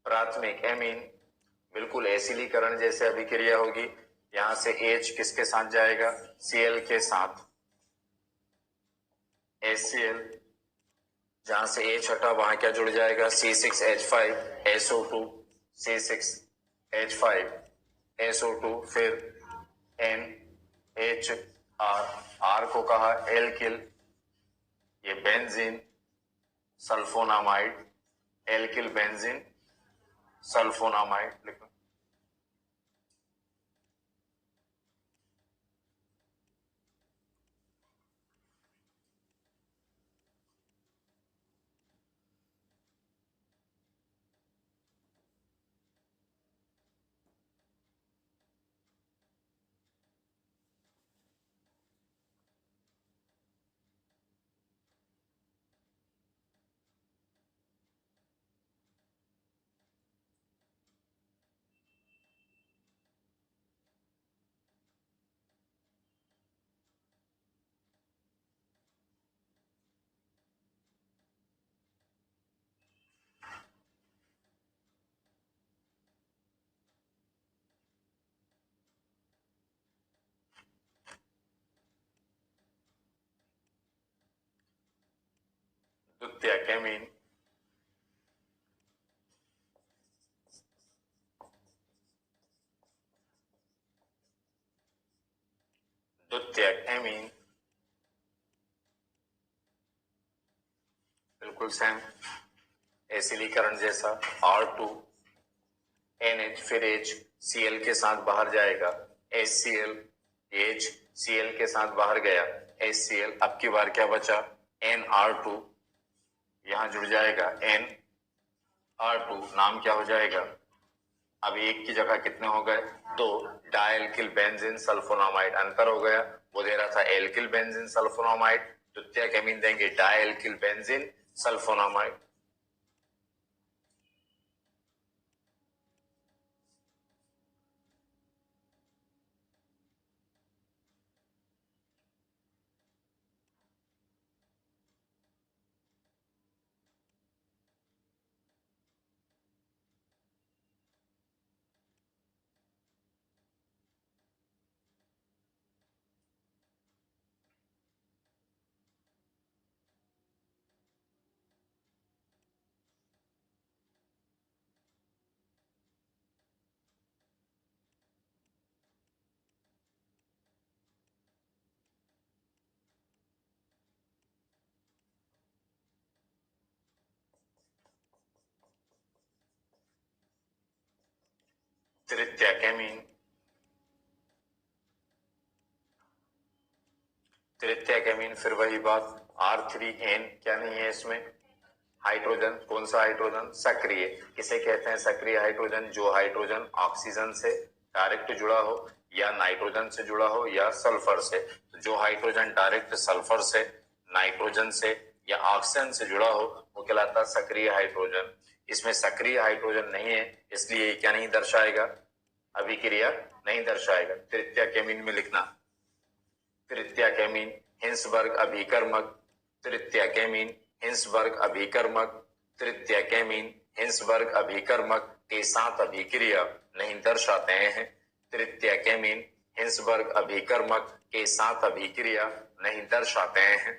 प्राथमिक एमीन बिल्कुल एसिलीकरण जैसे अभिक्रिया होगी। यहां से H किसके साथ जाएगा? Cl के साथ, HCl, जहां से H हटा वहां क्या जुड़ जाएगा? C6H5SO2, C6H5SO2, फिर NHR, R को कहा एल्किल, ये benzene sulphonamide, alkyl benzene sulphonamide लिखो। द्वितीयक एमीन, द्वितीयक एमीन, बिल्कुल सेम एसिलीकरण जैसा। R2 NH, फिर H Cl के साथ बाहर जाएगा, HCl, H Cl के साथ बाहर गया, HCl। अब की बार क्या बचा, NR2 यहां जुड़ जाएगा, NR2 नाम क्या हो जाएगा, अब एक की जगह कितने हो गए, दो, डायल्किल बेंजीन सल्फोनामाइड। अंतर हो गया, वो दे रहा था एल्किल बेंजीन सल्फोनामाइड, द्वितीयक एमीन देंगे डायल्किल बेंजीन सल्फोनामाइड। तृतीयक एमीन, तृतीयक एमीन, फिर वही बात, R3N क्या नहीं है इसमें, हाइड्रोजन। कौन सा हाइड्रोजन, सक्रिय। किसे कहते हैं सक्रिय हाइड्रोजन, जो हाइड्रोजन ऑक्सीजन से डायरेक्ट जुड़ा हो या नाइट्रोजन से जुड़ा हो या सल्फर से। तो जो हाइड्रोजन डायरेक्ट सल्फर से, नाइट्रोजन से या ऑक्सीजन से जुड़ा हो वो कहलाता है सक्रिय हाइड्रोजन। इसमें सक्रिय हाइड्रोजन नहीं है, इसलिए क्या नहीं दर्शाएगा, अभिक्रिया नहीं दर्शाएगा। तृतीयक एमीन में लिखना, तृतीयक एमीन हिंसबर्ग अभिकर्मक, तृतीयक एमीन हिंसबर्ग अभिकर्मक, तृतीयक एमीन हिंसबर्ग अभिकर्मक के साथ अभिक्रिया नहीं दर्शाते हैं। तृतीयक एमीन हिंसबर्ग अभिकर्मक के साथ अभिक्रिया नहीं दर्शाते हैं।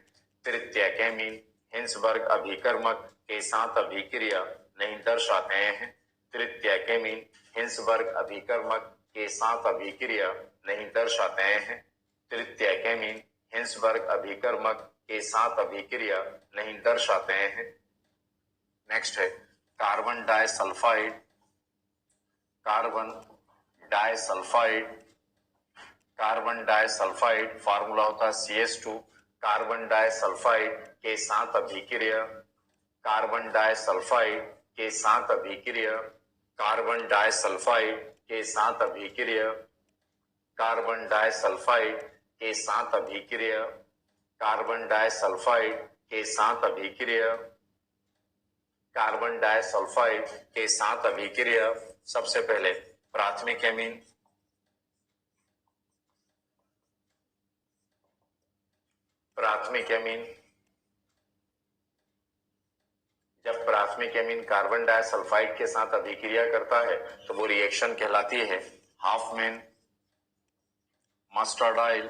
तृतीयक एमीन हिंसबर्ग अभिकर्मक के साथ अभिक्रिया नहीं दर्शाते हैं। तृतीयक एमीन हिंसबर्ग अभिकर्मक के साथ अभिक्रिया नहीं दर्शाते हैं। तृतीयक एमीन हिंसबर्ग अभिकर्मक के साथ अभिक्रिया नहीं दर्शाते हैं। नेक्स्ट है carbon disulphide, carbon disulphide, carbon disulphide formula होता है CH2। कार्बन डाइसल्फाइड के साथ अभिक्रिया, कार्बन डाइसल्फाइड के साथ अभिक्रिया, कार्बन डाइसल्फाइड के साथ अभिक्रिया, कार्बन डाइसल्फाइड के साथ अभिक्रिया, कार्बन डाइसल्फाइड के साथ अभिक्रिया, कार्बन डाइसल्फाइड के साथ अभिक्रिया। सबसे पहले प्राथमिक एमीन, प्राथमिक एमीन, जब प्राथमिक एमीन कार्बन डाइसल्फाइड के साथ अभिक्रिया करता है तो वो रिएक्शन कहलाती है Hopman mustard oil,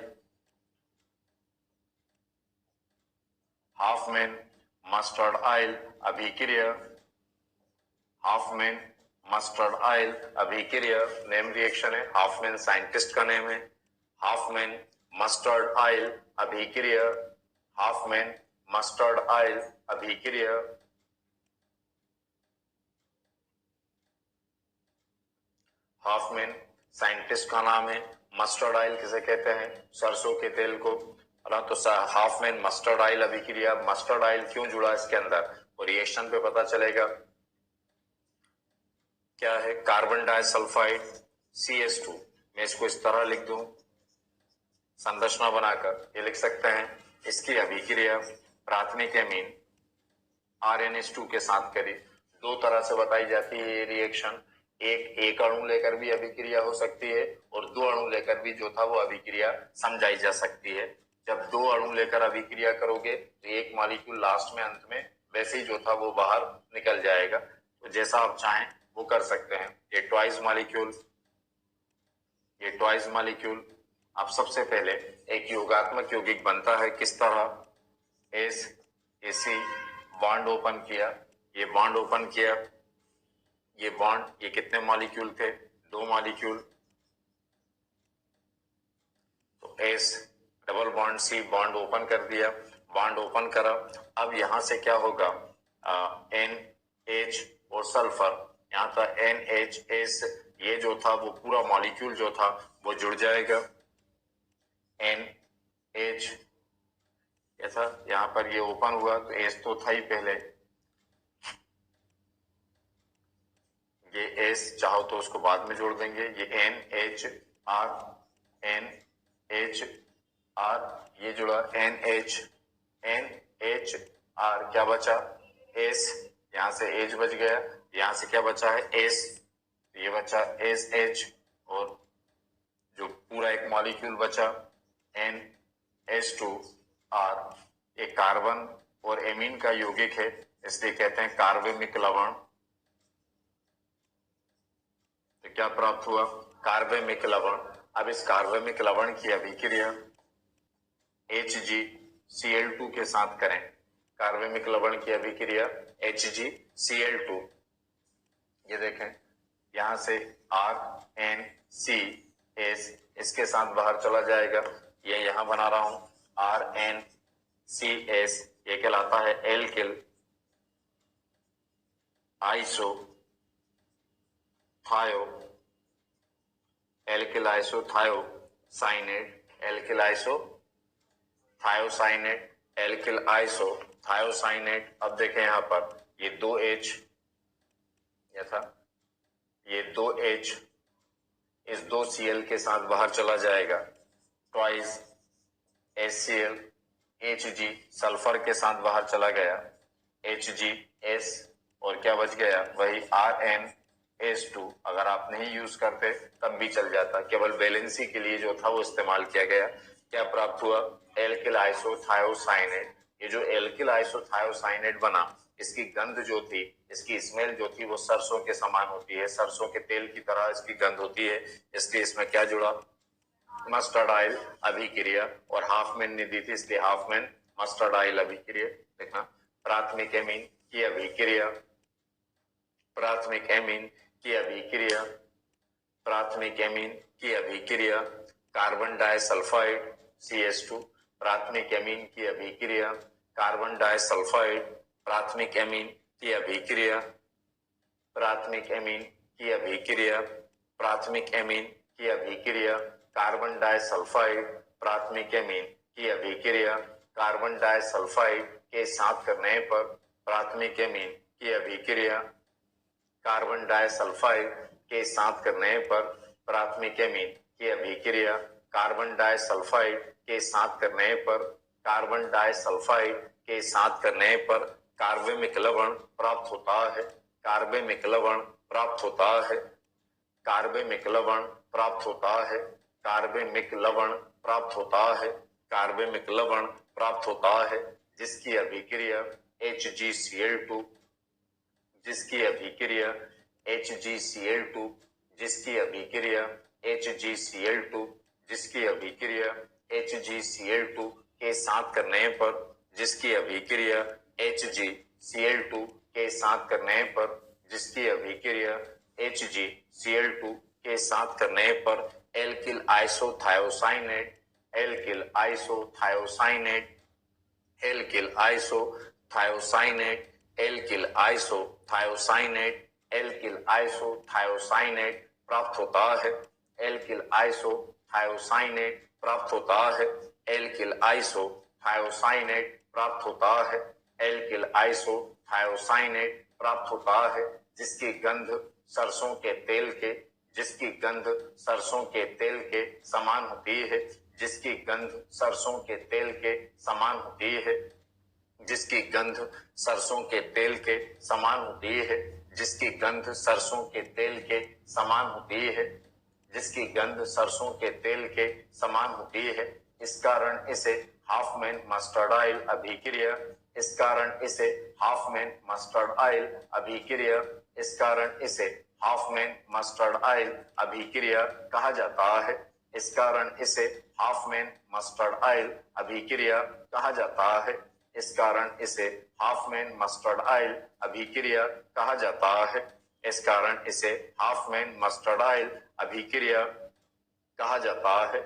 Hopman mustard oil अभिक्रिया, हाफमैन मस्टर्ड ऑयल अभिक्रिया। नेम रिएक्शन है, हाफमैन साइंटिस्ट का नेम है। हाफमैन मस्टर्ड ऑयल अभिक्रिया, हाफमैन मस्टर्ड ऑयल अभिक्रिया। हाफमैन साइंटिस्ट का नाम है। मस्टर्ड ऑयल किसे कहते हैं, सरसों के तेल को। तो हाफमैन मस्टर्ड ऑयल अभिक्रिया, मस्टर्ड ऑयल क्यों जुड़ा इसके अंदर, और रिएक्शन पे पता चलेगा। क्या है, कार्बन डाइसल्फाइड CH2, मैं इसको इस तरह लिख दूं संरचना बनाकर, ये लिख सकते हैं। इसकी अभिक्रिया प्राथमिक एमीन RNH2 के साथ करी। दो तरह से बताई जाती है ये रिएक्शन, एक अणु लेकर भी अभिक्रिया हो सकती है और दो अणु लेकर भी जो था वो अभिक्रिया समझाई जा सकती है। जब दो अणु लेकर अभिक्रिया करोगे तो एक मॉलिक्यूल लास्ट में अंत में वैसे ही जो था वो बाहर निकल जाएगा। तो जैसा आप चाहें वो कर सकते हैं। ये ट्वाइस मॉलिक्यूल, ये ट्वाइस मॉलिक्यूल। अब सबसे पहले एक योगात्मक यौगिक बनता है किस तरह, S Ac बॉन्ड ओपन किया, ये बॉन्ड ओपन किया, ये बॉन्ड, ये कितने मॉलिक्यूल थे? 2 मॉलिक्यूल, तो S double bond C, bond open कर दिया, बॉन्ड ओपन करा। अब यहां से क्या होगा? एन एच और सल्फर, यहाँ था एन एच एस, ये जो था वो पूरा मॉलिक्यूल जो था वो जुड़ जाएगा। एन एच ऐसा, यहाँ पर ये ओपन हुआ तो एस तो था ही पहले, ये एस चाहो तो उसको बाद में जोड़ देंगे। ये N H R, N H R, ये जुड़ा एन एच आर, क्या बचा? एस, यहां से एच बच गया, यहां से क्या बचा है? एस, ये बचा एस एच, और जो पूरा एक मॉलिक्यूल बचा एन एच टू आर, ये कार्बन और एमीन का यौगिक है, इसलिए कहते हैं कार्बनिक लवण। तो क्या प्राप्त हुआ? कार्बनिक लवण। अब इस कार्बनिक लवण की अभिक्रिया HgCl2 के साथ करें। कार्बनिक लवण की अभिक्रिया HgCl2, ये देखें यहां से RnCS इसके साथ बाहर चला जाएगा, ये यहां बना रहा हूं RnCS, ये कहलाता है alkyl isothio, alkyl isothiocyanate, alkyl isothiocyanate, alkyl isothiocyanate. अब देखें यहां पर ये 2H, ये था, ये 2H इस 2Cl के साथ बाहर चला जाएगा, ट्वाइस HCl, Hg सल्फर के साथ बाहर चला गया, HgS, और क्या बच गया? वही RnS2। अगर आप नहीं यूज करते तब भी चल जाता, केवल बैलेंसी के लिए जो था वो इस्तेमाल किया गया। क्या प्राप्त हुआ? Alkyl isothiocyanate. ये जो एल्किल आइसोथायोसाइनेट बना, इसकी गंध जो थी, इसकी स्मेल जो थी वो सरसों के समान होती है, सरसों के तेल की तरह इसकी गंध होती है, इसलिए इसमें क्या जुड़ा? मस्टर्ड ऑयल अभिक्रिया, और हाफमैन ने दी थी इसलिए हाफमैन मस्टर्ड ऑयल अभिक्रिया। देखना, प्राथमिक एमीन की अभिक्रिया, प्राथमिक एमीन की अभिक्रिया, प्राथमिक एमीन की अभिक्रिया कार्बन डाइसल्फाइड CH2, प्राथमिक एमीन की अभिक्रिया कार्बन डाइसल्फाइड, प्राथमिक एमीन की अभिक्रिया, प्राथमिक एमीन की अभिक्रिया, प्राथमिक एमीन की अभिक्रिया कार्बन डाइसल्फाइड, प्राथमिक एमीन की अभिक्रिया कार्बन डाइसल्फाइड के साथ करने पर प्राथमिक एमीन की अभिक्रिया कार्बन डाइसल्फाइड के साथ करने पर प्राथमिक एमीन की अभिक्रिया कार्बन डाइसल्फाइड के साथ करने पर कार्बन डाइसल्फाइड के साथ करने पर कार्बनिक लवण प्राप्त होता है, कार्बनिक लवण प्राप्त होता है, कार्बनिक लवण प्राप्त होता है, कार्बनिक लवण प्राप्त होता है, कार्बनिक लवण प्राप्त होता है, जिसकी अभिक्रिया HgCl2, जिसकी अभिक्रिया HgCl2, जिसकी अभिक्रिया HgCl2, जिसकी अभिक्रिया HgCl2 के साथ करने पर, जिसकी अभिक्रिया HgCl2 के साथ करने पर, जिसकी अभिक्रिया HgCl2 के साथ करने पर alkyl isothiocyanate, alkyl isothiocyanate, alkyl isothiocyanate, alkyl isothiocyanate, alkyl isothiocyanate प्राप्त होता है, एल्किल आइसोथायोसाइनेट प्राप्त होता है, एल्किल आइसोथायोसाइनेट प्राप्त होता है, एल्किल आइसोथायोसाइनेट प्राप्त होता है, जिसकी गंध सरसों के तेल के, जिसकी गंध सरसों के तेल के समान होती है, जिसकी गंध सरसों के तेल के समान होती है, जिसकी गंध सरसों के तेल के समान होती है, जिसकी गंध सरसों के तेल के समान होती है, जिसकी गंध सरसों के तेल के समान होती है। इस कारण इसे हाफमैन मस्टर्ड ऑयल अभिक्रिया, इस कारण इसे हाफमैन मस्टर्ड ऑयल अभिक्रिया, इस कारण इसे हाफमैन मस्टर्ड ऑयल अभिक्रिया कहा जाता है, इस कारण इसे हाफमैन मस्टर्ड ऑयल अभिक्रिया कहा जाता है, इस कारण इसे हाफमैन मस्टर्ड ऑयल अभिक्रिया कहा जाता है। इस कारण इसे हाफमैन मस्टर्ड ऑयल अभिक्रिया कहा जाता है।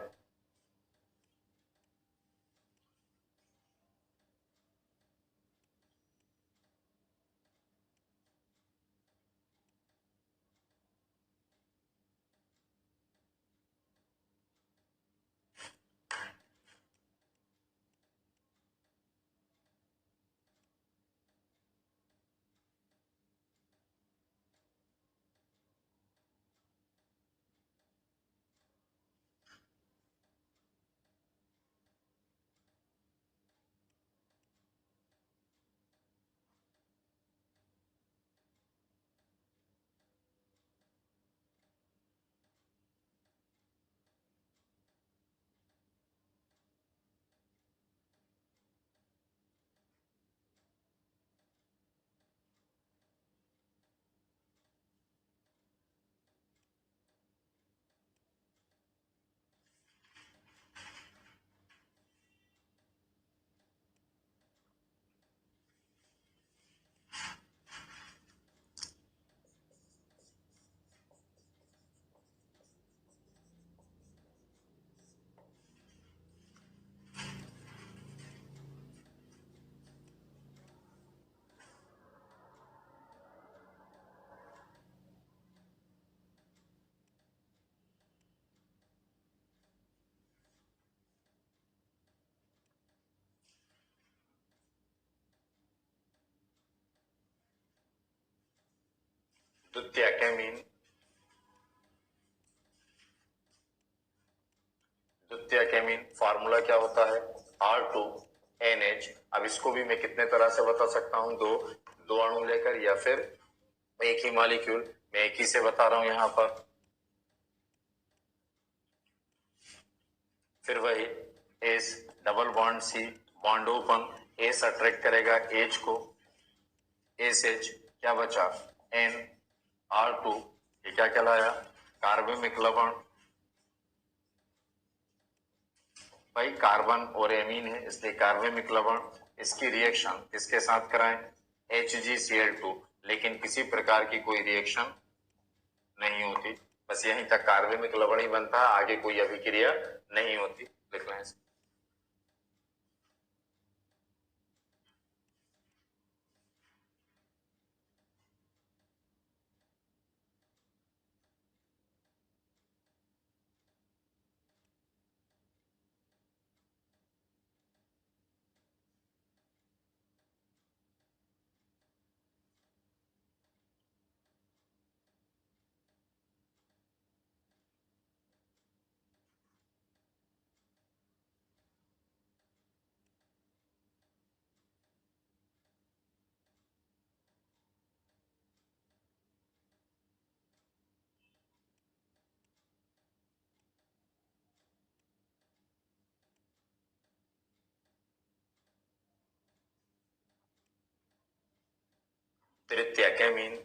द्वितीयक एमीन, द्वितीयक एमीन फार्मूला क्या होता है? R2NH। अब इसको भी मैं कितने तरह से बता सकता हूं? दो अणु लेकर या फिर एक ही मॉलिक्यूल। मैं एक ही से बता रहा हूं यहां पर। फिर वही S double bond C bond open, S attract करेगा एच को, एस एच क्या बचा? NR2। ये क्या कहलाया? कार्बनिक लवण। भाई कार्बन और एमीन है इसलिए कार्बनिक लवण। इसकी रिएक्शन इसके साथ कराएं HgCl2, लेकिन किसी प्रकार की कोई रिएक्शन नहीं होती। बस यहीं तक कार्बनिक लवण ही बनता है, आगे कोई अभिक्रिया नहीं होती। लिख लें इसे। तृतीयक एमीन,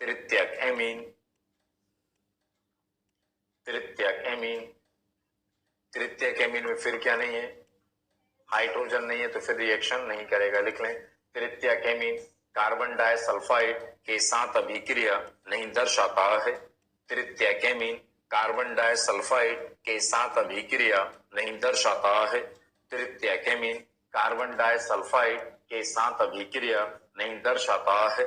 तृतीयक एमीन, तृतीयक एमीन। तृतीयक एमीन में फिर क्या नहीं है? हाइड्रोजन नहीं है, तो फिर रिएक्शन नहीं करेगा। लिख लें तृतीयक एमीन कार्बन डाइसल्फाइड के साथ अभिक्रिया नहीं दर्शाता है। तृतीयक एमीन कार्बन डाइसल्फाइड के साथ अभिक्रिया नहीं दर्शाता है। तृतीयक एमीन कार्बन डाइसल्फाइड के साथ अभिक्रिया नहीं दर्शाता है।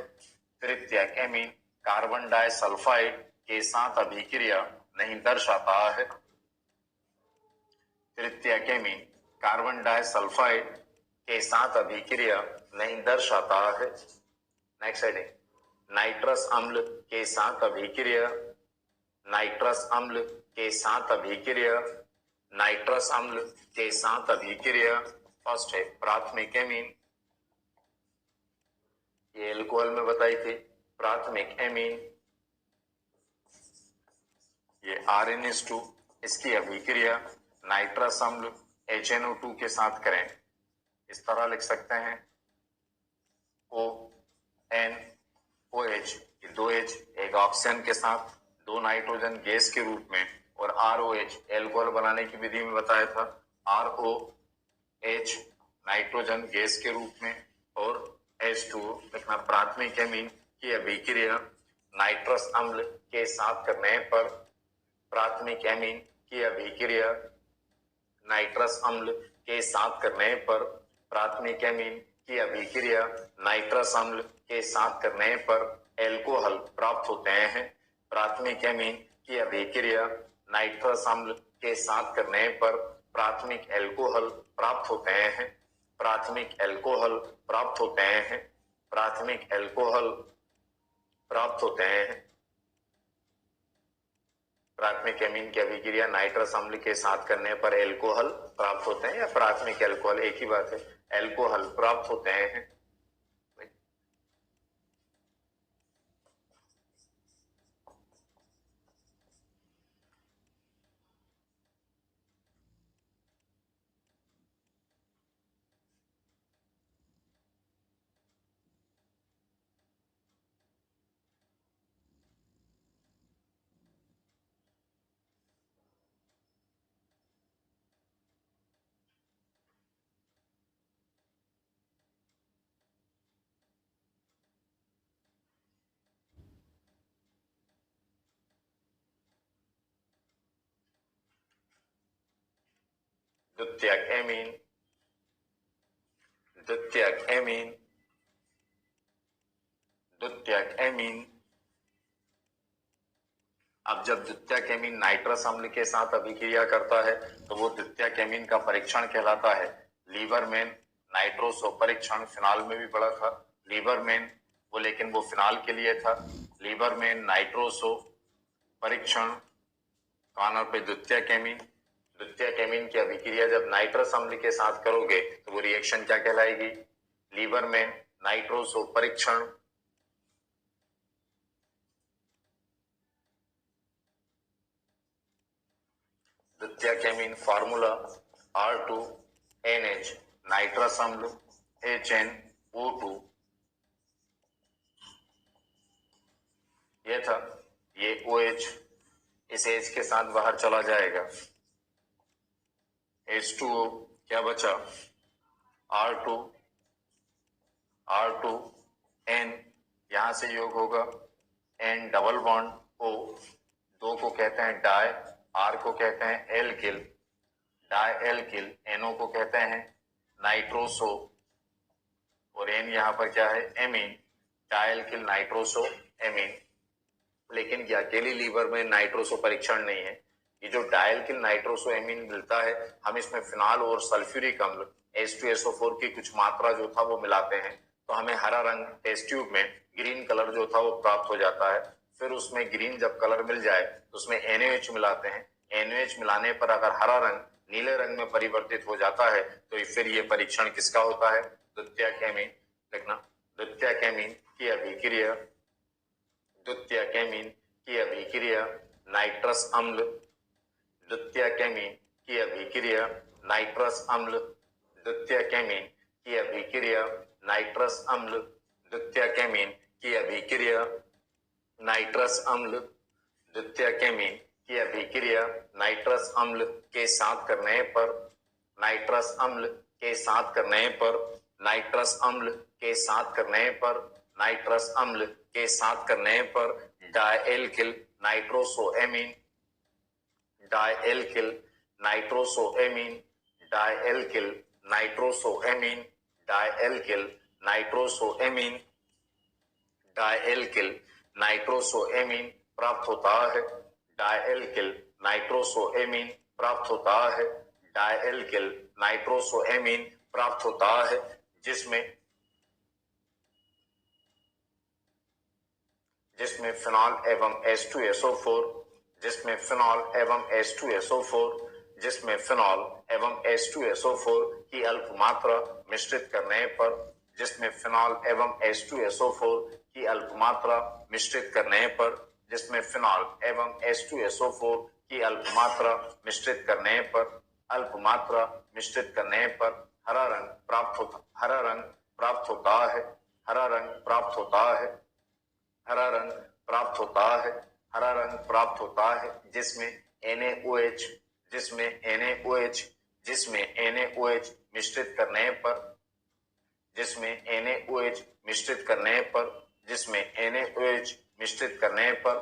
तृतीयक एमीन कार्बन डाइसल्फाइड के साथ अभिक्रिया नहीं दर्शाता है। तृतीयक एमीन कार्बन डाइसल्फाइड के साथ अभिक्रिया नहीं दर्शाता है। नेक्स्ट हेडिंग, नाइट्रस अम्ल के साथ अभिक्रिया, नाइट्रस अम्ल के साथ अभिक्रिया, नाइट्रस अम्ल के साथ अभिक्रिया। फर्स्ट है प्राथमिक एमीन, ये एल्कोहल में बताई थी। प्राथमिक एमीन ये RnH2, इसकी अभिक्रिया नाइट्रस अम्ल HNO2 के साथ करें। इस तरह लिख सकते हैं ONOH, दो H एक ऑक्सीजन के साथ, दो नाइट्रोजन गैस के रूप में, और ROH एल्कोहल बनाने की विधि में बताया था RO H नाइट्रोजन गैस के रूप में और H2O लिखना। प्राथमिक एमीन की अभिक्रिया नाइट्रस अम्ल के साथ करने पर, प्राथमिक एमीन की अभिक्रिया नाइट्रस अम्ल के साथ करने पर, प्राथमिक एमीन की अभिक्रिया नाइट्रस अम्ल के साथ करने पर एल्कोहल प्राप्त होते हैं। प्राथमिक एमीन की अभिक्रिया नाइट्रस अम्ल के साथ करने पर प्राथमिक एल्कोहल प्राप्त होते हैं। प्राथमिक एल्कोहल प्राप्त होते हैं। प्राथमिक एल्कोहल प्राप्त होते हैं। प्राथमिक एमीन की अभिक्रिया नाइट्रस अम्ल के साथ करने पर एल्कोहल प्राप्त होते हैं, या प्राथमिक एल्कोहल एक ही बात है, एल्कोहल प्राप्त होते हैं। द्वितीयक एमीन, द्वितीयक एमीन, द्वितीयक एमीन। अब जब द्वितीयक एमीन नाइट्रस अम्ल के साथ अभिक्रिया करता है तो वो द्वितीयक एमीन का परीक्षण कहलाता है लीवरमैन नाइट्रोसो परीक्षण। फिनाल में भी पढ़ा था लीवरमैन, वो लेकिन वो फिनाल के लिए था। लीवरमैन नाइट्रोसो परीक्षण कॉर्नर पे द्वितीयक एमीन। द्वितीयक एमीन की अभिक्रिया जब नाइट्रस अम्ल के साथ करोगे तो वो रिएक्शन क्या कहलाएगी? लीवरमैन नाइट्रोसो परीक्षण। द्वितीयक एमीन फार्मूला R2NH नाइट्रस अम्ल HNO2, ये था। ये OH इस H के साथ बाहर चला जाएगा। H2O क्या बचा? R2N, यहां से योग होगा N डबल बॉन्ड O, दो को कहते हैं डाई, R को कहते हैं एल्किल, डाई एल्किल, NO को कहते हैं नाइट्रोसो, और N यहाँ पर क्या है? Amine, di alkyl nitroso amine. लेकिन ये अकेली लीवर में नाइट्रोसो परीक्षण नहीं है। ये जो डायल्किल नाइट्रोसो एमीन मिलता है, हम इसमें फिनाल और सल्फ्यूरिक अम्ल H2SO4 की कुछ मात्रा जो था वो मिलाते हैं, तो हमें हरा रंग टेस्ट ट्यूब में ग्रीन कलर जो था वो प्राप्त हो जाता है। फिर उसमें ग्रीन जब कलर मिल जाए तो उसमें NaOH मिलाते हैं। NaOH मिलाने पर अगर हरा रंग नीले रंग में परिवर्तित हो जाता है तो फिर ये परीक्षण किसका होता है? द्वितीयक एमीन। देखना, द्वितीयक एमीन की अभिक्रिया, द्वितीयक एमीन की अभिक्रिया नाइट्रस अम्ल, द्वितीयक एमीन की अभिक्रिया नाइट्रस अम्ल, द्वितीयक एमीन की अभिक्रिया नाइट्रस अम्ल, द्वितीयक एमीन की अभिक्रिया नाइट्रस अम्ल, द्वितीयक एमीन की अभिक्रिया नाइट्रस अम्ल के साथ करने पर, नाइट्रस अम्ल के साथ करने पर, नाइट्रस अम्ल के साथ करने पर, नाइट्रस अम्ल के साथ करने पर डायएल्किल नाइट्रोसोएमीन, डायएल्किल नाइट्रोसोएमीन, डायएल्किल नाइट्रोसोएमीन, डायएल्किल नाइट्रोसोएमीन, डायएल्किल नाइट्रोसोएमीन प्राप्त होता है। डायएल्किल नाइट्रोसोएमीन प्राप्त होता है। डायएल्किल नाइट्रोसोएमीन प्राप्त होता है, जिसमें फिनॉल एवं H2SO4, जिसमें फिनॉल एवं H2SO4, जिसमें फिनॉल एवं H2SO4 की अल्प मात्रा मिश्रित करने पर, जिसमें फिनॉल एवं H2SO4 की अल्प मात्रा मिश्रित करने पर, जिसमें फिनॉल एवं H2SO4 की अल्प मात्रा मिश्रित करने पर, अल्प मात्रा मिश्रित करने पर हरा रंग प्राप्त होता, हरा रंग प्राप्त होता है, हरा रंग प्राप्त होता है, हरा रंग प्राप्त होता है, हरा रंग प्राप्त होता है, जिसमें NaOH, जिसमें NaOH, जिसमें NaOH मिश्रित करने पर, जिसमें NaOH मिश्रित करने पर, जिसमें NaOH मिश्रित करने पर,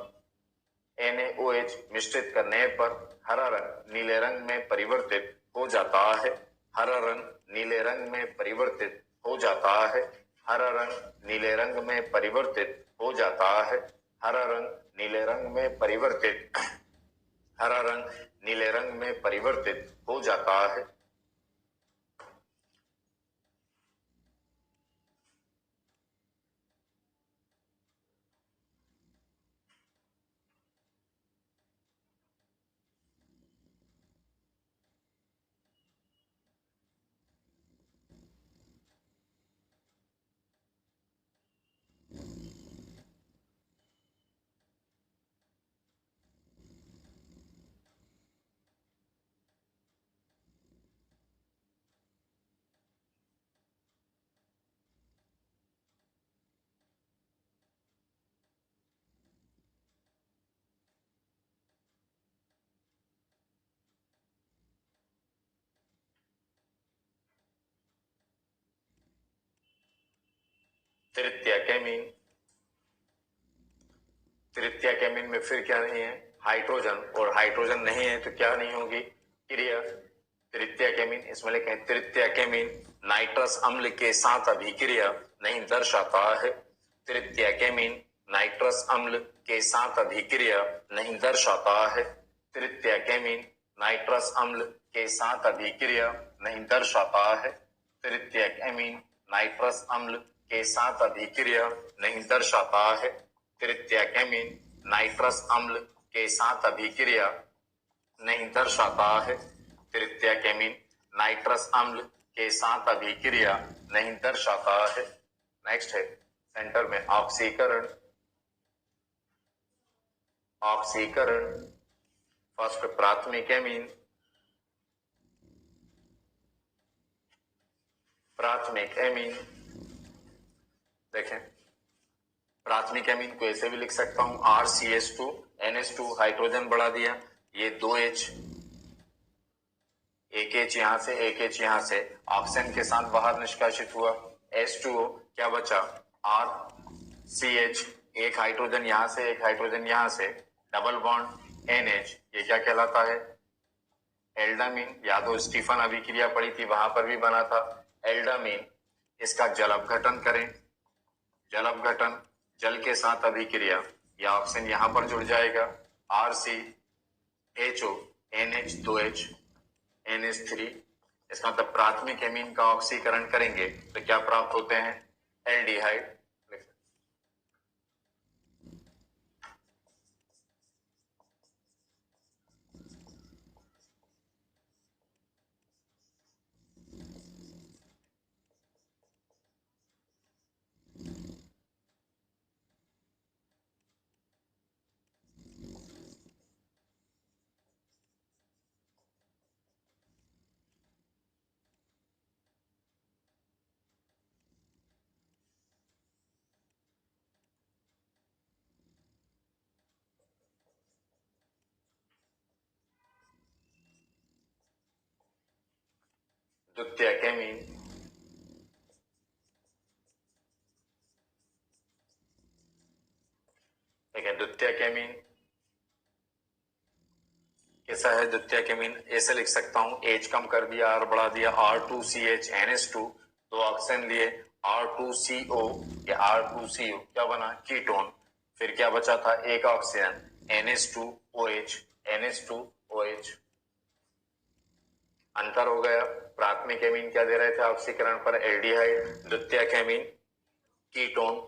NaOH मिश्रित करने पर हरा रंग नीले रंग में परिवर्तित हो जाता है। हरा रंग नीले रंग में परिवर्तित हो जाता है। हरा रंग नीले रंग में परिवर्तित हो जाता है। हरा रंग नीले रंग में परिवर्तित, हरा रंग नीले रंग में परिवर्तित हो जाता है। तृतीया केमीन, तृतीया केमीन में फिर क्या नहीं है? हाइड्रोजन, और हाइड्रोजन नहीं है तो क्या नहीं होगी? क्रिया। तृतीया केमीन, इसमें लिखें तृतीया केमीन नाइट्रस अम्ल के साथ अभिक्रिया नहीं दर्शाता है। तृतीया केमीन नाइट्रस अम्ल के साथ अभिक्रिया नहीं दर्शाता है। तृतीया केमीन नाइट्रस अम्ल के साथ अभिक्रिया नहीं दर्शाता है। तृतीया केमीन नाइट्रस अम्ल के साथ अभिक्रिया नहीं दर्शाता है। तृतीया केमीन नाइट्रस अम्ल के साथ अभिक्रिया नहीं दर्शाता है। तृतीया केमीन नाइट्रस अम्ल के साथ अभिक्रिया नहीं दर्शाता है। नेक्स्ट है सेंटर में ऑक्सीकरण। ऑक्सीकरण, फर्स्ट प्राथमिक एमीन, प्राथमिक एमीन। देखें प्राथमिक एमीन को ऐसे भी लिख सकता हूं RCH2 NH2 हाइड्रोजन बढ़ा दिया, ये 2H, एक H यहां से एक H यहां से ऑक्सीजन के साथ बाहर निष्कासित हुआ, H2O क्या बचा RCH, एक हाइड्रोजन यहां से एक हाइड्रोजन यहां से, डबल बॉन्ड NH, ये क्या कहलाता है? एल्डामीन। याद हो स्टीफन अभिक्रिया पड़ी थी, वहां पर भी बना था एल्डामीन। इसका जल अपघटन करें, जल अपघटन, जल के साथ अभिक्रिया, या ऑक्सीजन यहां पर जुड़ जाएगा RCHO NH2H NH3। इसका मतलब प्राथमिक एमीन का ऑक्सीकरण करेंगे तो क्या प्राप्त होते हैं? एल्डिहाइड। द्वितीय केमीन, देखिए द्वितीय केमीन कैसा है? द्वितीय केमीन ऐसे लिख सकता हूं, H कम कर दिया, R बढ़ा दिया, R2CH NH2, दो ऑक्सीजन लिए R2CO या R2CO, क्या बना? कीटोन। फिर क्या बचा था? एक ऑक्सीजन NH2OH NH2OH। अंतर हो गया। प्राथमिक केमीन क्या दे रहे थे ऑक्सीकरण पर? एल्डिहाइड। द्वितीय केमीन कीटोन।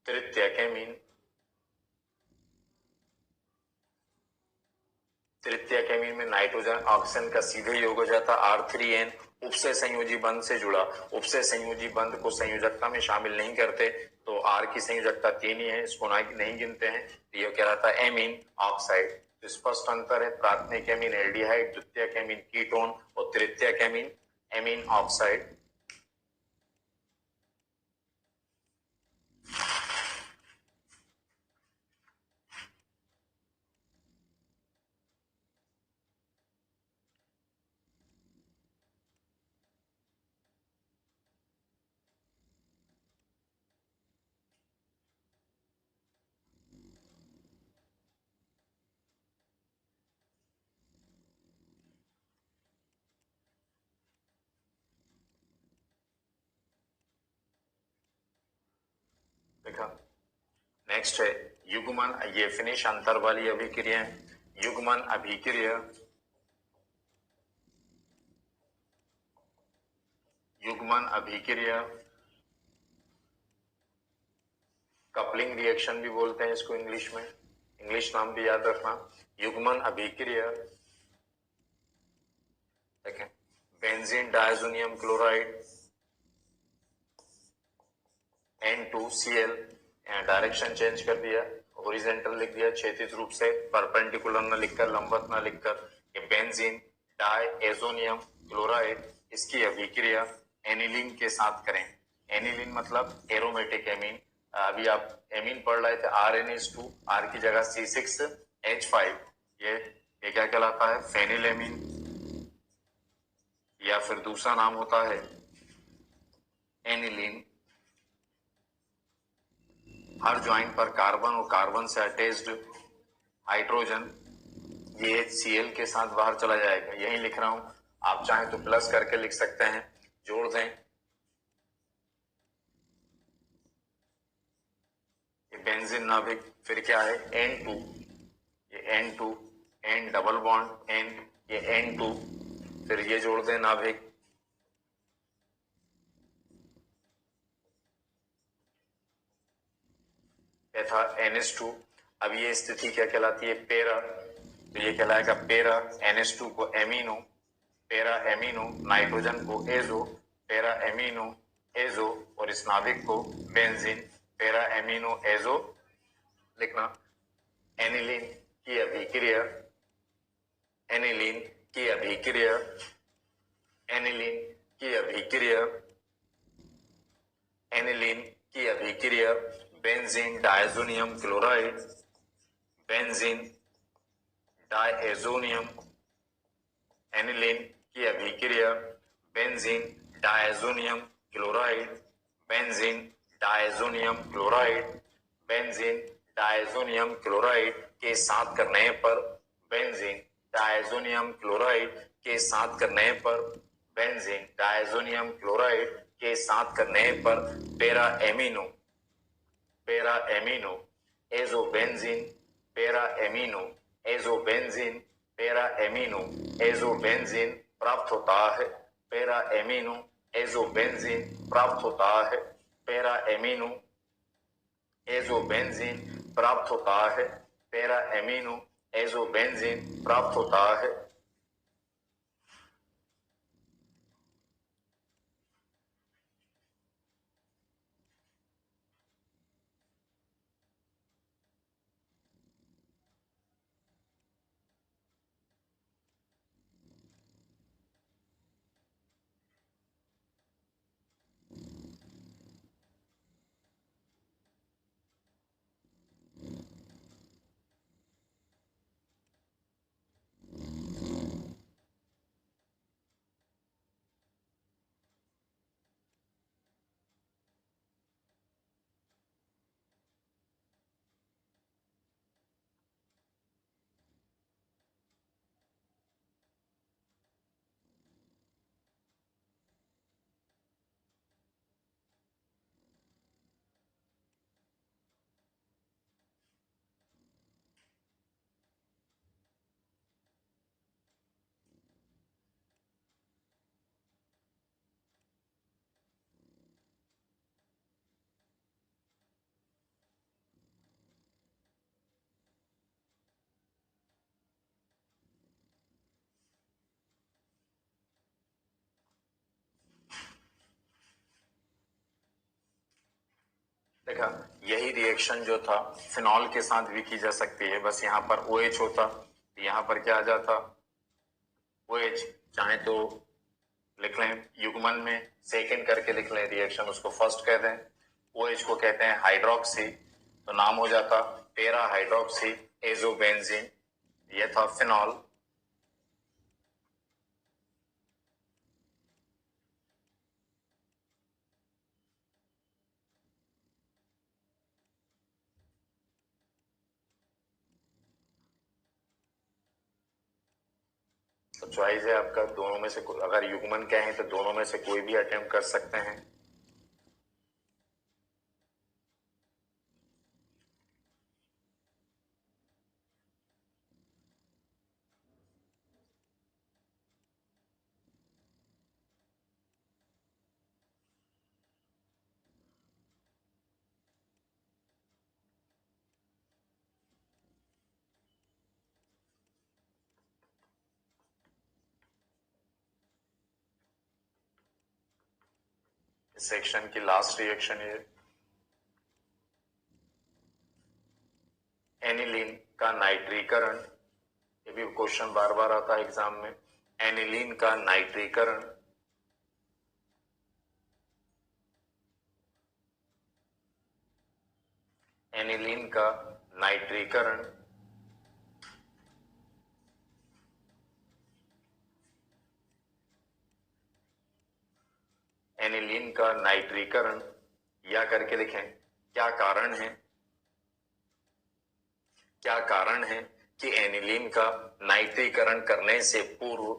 तृतीय केमीन, तृतीय केमीन में नाइट्रोजन ऑक्सीजन का सीधे योग हो जाता R3N उपसे संयोजी बंध से जुड़ा। उपसे संयोजी बंध को संयोजकता में शामिल नहीं करते, तो आर की संयोजकता 3 ही है, इसको नहीं गिनते हैं। ये कहलाता है एमीन ऑक्साइड। तो स्पष्ट अंतर है, प्राथमिक एमीन एल्डिहाइड, द्वितीयक एमीन कीटोन और तृतीयक एमीन एमीन ऑक्साइड। देखा, नेक्स्ट है युग्मन। ये फिनिश अंतर वाली अभिक्रिया है। युग्मन अभिक्रिया, युग्मन अभिक्रिया, कपलिंग रिएक्शन भी बोलते हैं इसको इंग्लिश में, इंग्लिश नाम भी याद रखना। युग्मन अभिक्रिया, देखें, benzene diazonium chloride N2Cl, direction change कर दिया, हॉरिजॉन्टल लिख दिया, क्षैतिज रूप से, परपेंडिकुलर न लिखकर, लंबवत न लिखकर। ये बेंजीन डायएजोनियम क्लोराइड, इसकी अभिक्रिया एनिलीन के साथ करें। एनिलीन मतलब एरोमेटिक एमीन। अभी आप एमीन पढ़ रहे थे, RnH2, R की जगह C6H5, ये क्या कहलाता है, फेनिलेमीन, या फिर दूसरा नाम होता है एनिलीन। हर ज्वाइंट पर कार्बन और कार्बन से अटैच्ड हाइड्रोजन ये Cl के साथ बाहर चला जाएगा। यही लिख रहा हूं, आप चाहें तो प्लस करके लिख सकते हैं, जोड़ दें। ये बेंजीन नाभिक, फिर क्या है N2, ये N2, N double bond N, ये N2, फिर ये जोड़ दें नाभिक, था NH2। अब ये स्थिति क्या कहलाती है, पेरा। तो ये कहलाएगा पेरा, NH2 को एमिनो, पेरा एमिनो, नाइट्रोजन को एजो, पेरा एमिनो एजो, और इस नाभिक को बेंजीन, पेरा एमिनो एजो लिखना। एनिलीन की अभिक्रिया, एनिलीन की अभिक्रिया, एनिलीन की अभिक्रिया, एनिलीन की अभिक्रिया benzene diazonium chloride, benzene diazonium, aniline की अभिक्रिया benzene diazonium chloride, benzene diazonium chloride, benzene diazonium chloride के साथ करने पर, बेंजीन डायएजोनियम क्लोराइड के साथ करने पर, बेंजीन डायएजोनियम क्लोराइड के साथ करने पर पेरा एमिनो, पेरा एमिनो एजोबेंजीन, पेरा एमिनो एजोबेंजीन, पेरा एमिनो एजोबेंजीन प्राप्त होता है। पेरा एमिनो एजोबेंजीन प्राप्त होता है। पेरा एमिनो एजोबेंजीन प्राप्त होता है। पेरा एमिनो एजोबेंजीन प्राप्त होता है। देखा, यही रिएक्शन जो था फिनॉल के साथ भी की जा सकती है, बस यहाँ पर OH होता, यहाँ पर क्या आ जाता OH। चाहे तो लिख लें युग्मन में सेकेंड करके लिख लें रिएक्शन, उसको फर्स्ट कह दें। OH को कहते हैं हाइड्रोक्सी, तो नाम हो जाता पेरा हाइड्रोक्सी एजोबेंजीन। ये था फिनॉल। तो चॉइस है आपका, दोनों में से अगर युग्मन कहें तो दोनों में से कोई भी अटेम्प्ट कर सकते हैं। इस सेक्शन की लास्ट रिएक्शन ये एनिलीन का नाइट्रीकरण। ये भी क्वेश्चन बार बार आता है एग्जाम में। एनिलीन का नाइट्रीकरण, एनिलीन का नाइट्रीकरण एनिलीन का नाइट्रीकरण या करके लिखें। क्या कारण है, क्या कारण है कि एनिलीन का नाइट्रीकरण करने से पूर्व,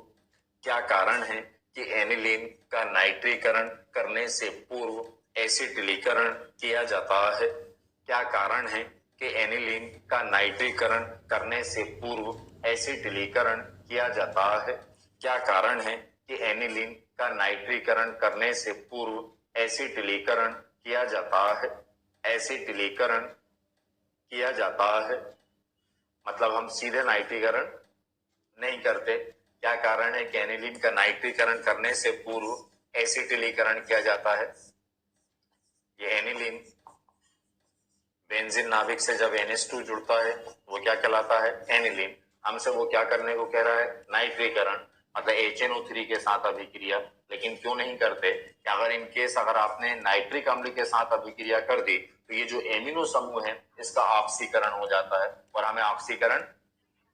क्या कारण है कि एनिलीन का नाइट्रीकरण करने से पूर्व एसिटिलीकरण किया जाता है। क्या कारण है कि एनिलीन का नाइट्रीकरण करने से पूर्व एसिटिलीकरण किया जाता है। क्या कारण है कि एनिलीन का नाइट्रीकरण करने से पूर्व एसिटिलीकरण किया जाता है। एसिटिलीकरण किया जाता है मतलब हम सीधे नाइट्रीकरण नहीं करते। क्या कारण है कि एनिलीन का नाइट्रीकरण करने से पूर्व एसिटिलीकरण किया जाता है। ये एनिलीन बेंजीन नाभिक से जब NH2 जुड़ता है वो क्या कहलाता है, एनिलीन। हमसे वो क्या करने को कह रहा है, नाइट्रीकरण, मतलब HNO3 के साथ अभिक्रिया। लेकिन क्यों नहीं करते कि अगर इन केस अगर आपने नाइट्रिक अम्ल के साथ अभिक्रिया कर दी तो ये जो एमिनो समूह है इसका ऑक्सीकरण हो जाता है और हमें ऑक्सीकरण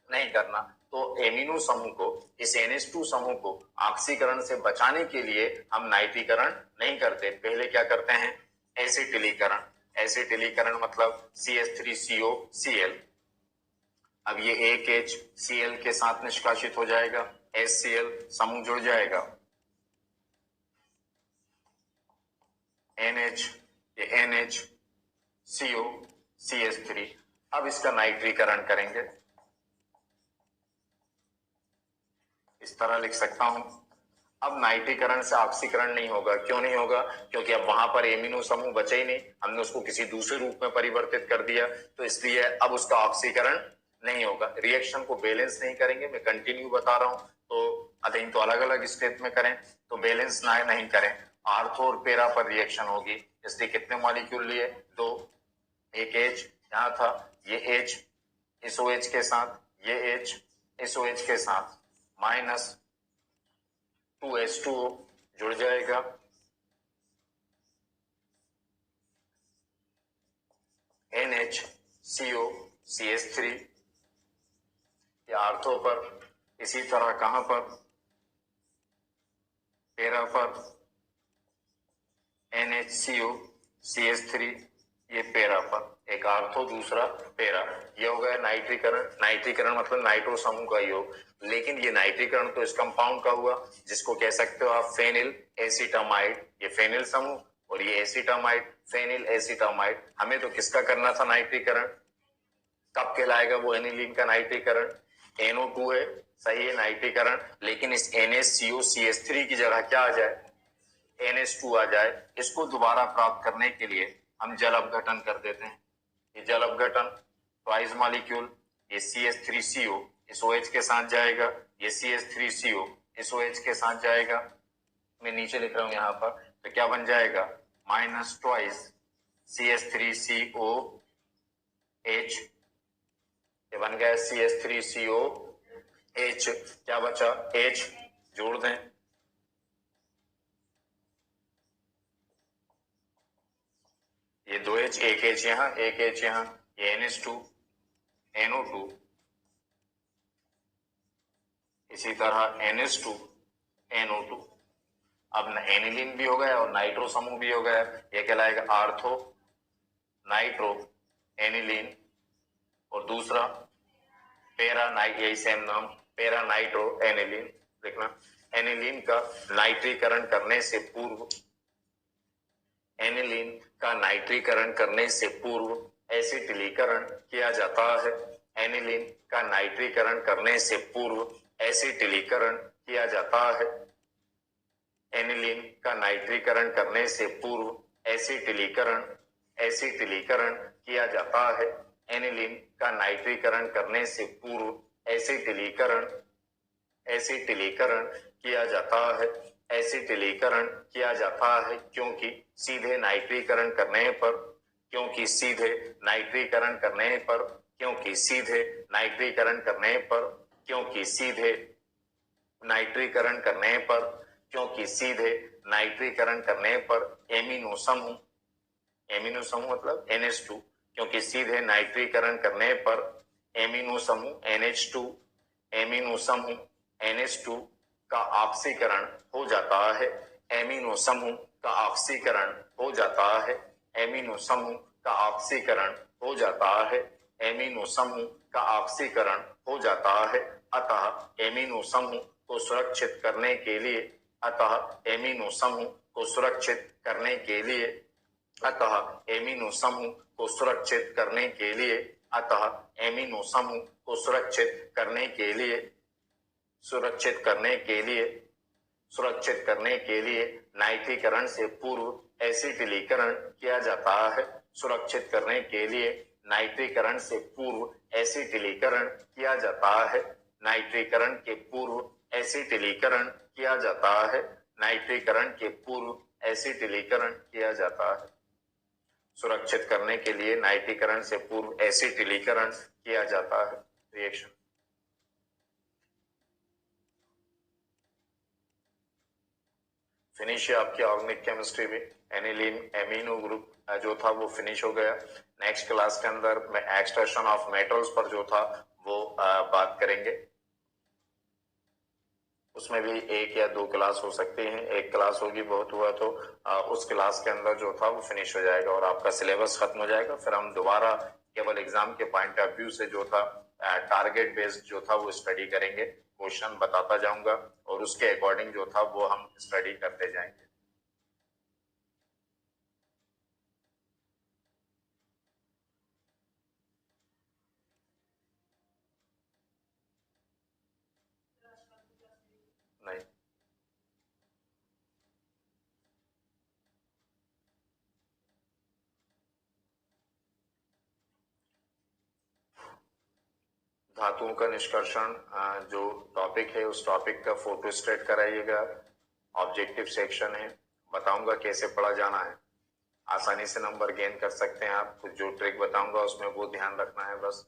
नहीं करना। तो एमिनो समूह को, इस NH2 समूह को ऑक्सीकरण से बचाने के लिए हम नाइट्रीकरण नहीं करते, पहले क्या करते हैं, एसिटिलीकरण। एसिटिलीकरण मतलब CH3COCl। अब ये एक HCl के साथ निष्कासित हो जाएगा, HCl समूह जुड़ जाएगा, NH, ये NH CO CH3। अब इसका नाइट्रीकरण करेंगे, इस तरह लिख सकता हूं। अब नाइट्रीकरण से ऑक्सीकरण नहीं होगा, क्यों नहीं होगा, क्योंकि अब वहां पर एमिनो समूह बचे ही नहीं, हमने उसको किसी दूसरे रूप में परिवर्तित कर दिया, तो इसलिए अब उसका ऑक्सीकरण नहीं होगा। रिएक्शन को बैलेंस नहीं करेंगे, मैं कंटिन्यू बता रहा हूं, तो अध्ययन तो अलग अलग स्टेप में करें तो बैलेंस ना नहीं करें। आर्थो और पेरा पर रिएक्शन होगी, इसलिए कितने मॉलिक्यूल लिए, 2। एक H यहां था, ये H इस OH के साथ, ये H इस OH के साथ, माइनस 2H2O जुड़ जाएगा, NHCO CH3। ये आर्थो पर, इसी तरह कहां पर, पेरा पर NHCO CH3, ये पेरा पर, एक आर्थो दूसरा पेरा। ये हो गया नाइट्रीकरण। नाइट्रीकरण मतलब नाइट्रो समूह का योग। लेकिन ये नाइट्रीकरण तो इस कंपाउंड का हुआ जिसको कह सकते हो आप फेनिल एसिटामाइड। ये फेनिल समूह और ये एसिटामाइड, फेनिल एसिटामाइड। हमें तो किसका करना था नाइट्रीकरण, कब कहलाएगा वो एनिलीन का नाइट्रीकरण, NO2 है, सही है नाइट्रीकरण। लेकिन इस NHCO CH3 की जगह क्या आ जाए, NH2 आ जाए। इसको दोबारा प्राप्त करने के लिए हम जल अपघटन कर देते हैं। ये जल अपघटन, ट्वाइस मॉलिक्यूल, ये CH3CO इस OH के साथ जाएगा, ये CH3CO इस OH के साथ जाएगा। मैं नीचे लिख रहा हूं यहां पर, तो क्या बन जाएगा, माइनस ट्वाइस CH3COH, ये बन गया CH3COH, क्या बचा H, जोड़ दें, ये 2H, एक H यहाँ, एक H यहाँ, ये NH2, NO2, इसी तरह NH2, NO2। अब एनिलीन भी हो गया और नाइट्रो समूह भी हो गया, ये कहलाएगा आर्थो नाइट्रो एनिलीन, और दूसरा पैरा नाइट, यही सेम नाम पैरा नाइट्रो एनिलीन लिखना। एनिलीन का नाइट्रीकरण करने से पूर्व, एनिलीन का नाइट्रीकरण करने से पूर्व एसिटिलीकरण किया जाता है। एनिलीन का नाइट्रीकरण करने से पूर्व एसिटिलीकरण किया जाता है। एनिलीन का नाइट्रीकरण करने से पूर्व एसिटिलीकरण किया जाता है। एनिलीन का नाइट्रीकरण करने से पूर्व एसिटिलीकरण किया जाता है। एसिटिलीकरण किया जाता है क्योंकि सीधे नाइट्रीकरण करने पर, क्योंकि सीधे नाइट्रीकरण करने पर, क्योंकि सीधे नाइट्रीकरण करने पर, क्योंकि सीधे नाइट्रीकरण करने पर, क्योंकि सीधे नाइट्रीकरण करने पर एमिनो समूह, एमिनो समूह मतलब NH2, क्योंकि सीधे नाइट्रीकरण करने पर एमिनो समूह NH2, एमिनो समूह NH2 का ऑक्सीकरण हो जाता है। एमिनो समूह का ऑक्सीकरण हो जाता है। एमिनो समूह का ऑक्सीकरण हो जाता है। एमिनो समूह का ऑक्सीकरण हो जाता है। अतः एमिनो समूह को सुरक्षित करने के लिए, अतः एमिनो समूह को सुरक्षित करने के लिए, अतः एमिनो समूह को सुरक्षित करने के लिए, अतः एमिनो समूह को सुरक्षित करने के लिए, सुरक्षित करने के लिए, सुरक्षित करने के लिए नाइट्रीकरण से पूर्व एसिटिलीकरण किया जाता है। सुरक्षित करने के लिए नाइट्रीकरण से पूर्व एसिटिलीकरण किया जाता है। नाइट्रीकरण के पूर्व एसिटिलीकरण किया जाता है। नाइट्रीकरण के पूर्व एसिटिलीकरण किया जाता है। सुरक्षित करने के लिए नाइट्रीकरण से पूर्व एसिटिलीकरण किया जाता है। रिएक्शन फिनिश है आपकी ऑर्गेनिक केमिस्ट्री में। एनिलीन एमिनो ग्रुप जो था वो फिनिश हो गया। नेक्स्ट क्लास के अंदर मैं एक्सट्रैक्शन ऑफ मेटल्स पर जो था वो बात करेंगे। उसमें भी 1 या 2 क्लास हो सकती हैं। 1 क्लास होगी बहुत हुआ तो उस क्लास के अंदर जो था वो फिनिश हो जाएगा और आपका सिलेबस खत्म हो जाएगा। फिर हम दोबारा केवल एग्जाम के पॉइंट ऑफ व्यू से जो था टारगेट बेस्ड जो था वो स्टडी करेंगे। क्वेश्चन बताता जाऊंगा और उसके अकॉर्डिंग जो था वो हम स्टडी करते जाएंगे। नहीं, धातुओं का निष्कर्षण जो टॉपिक है उस टॉपिक का फोटो स्टेट कराइएगा। ऑब्जेक्टिव सेक्शन है, बताऊंगा कैसे पढ़ा जाना है। आसानी से नंबर गेन कर सकते हैं आप। जो ट्रिक बताऊंगा उसमें वो ध्यान रखना है बस।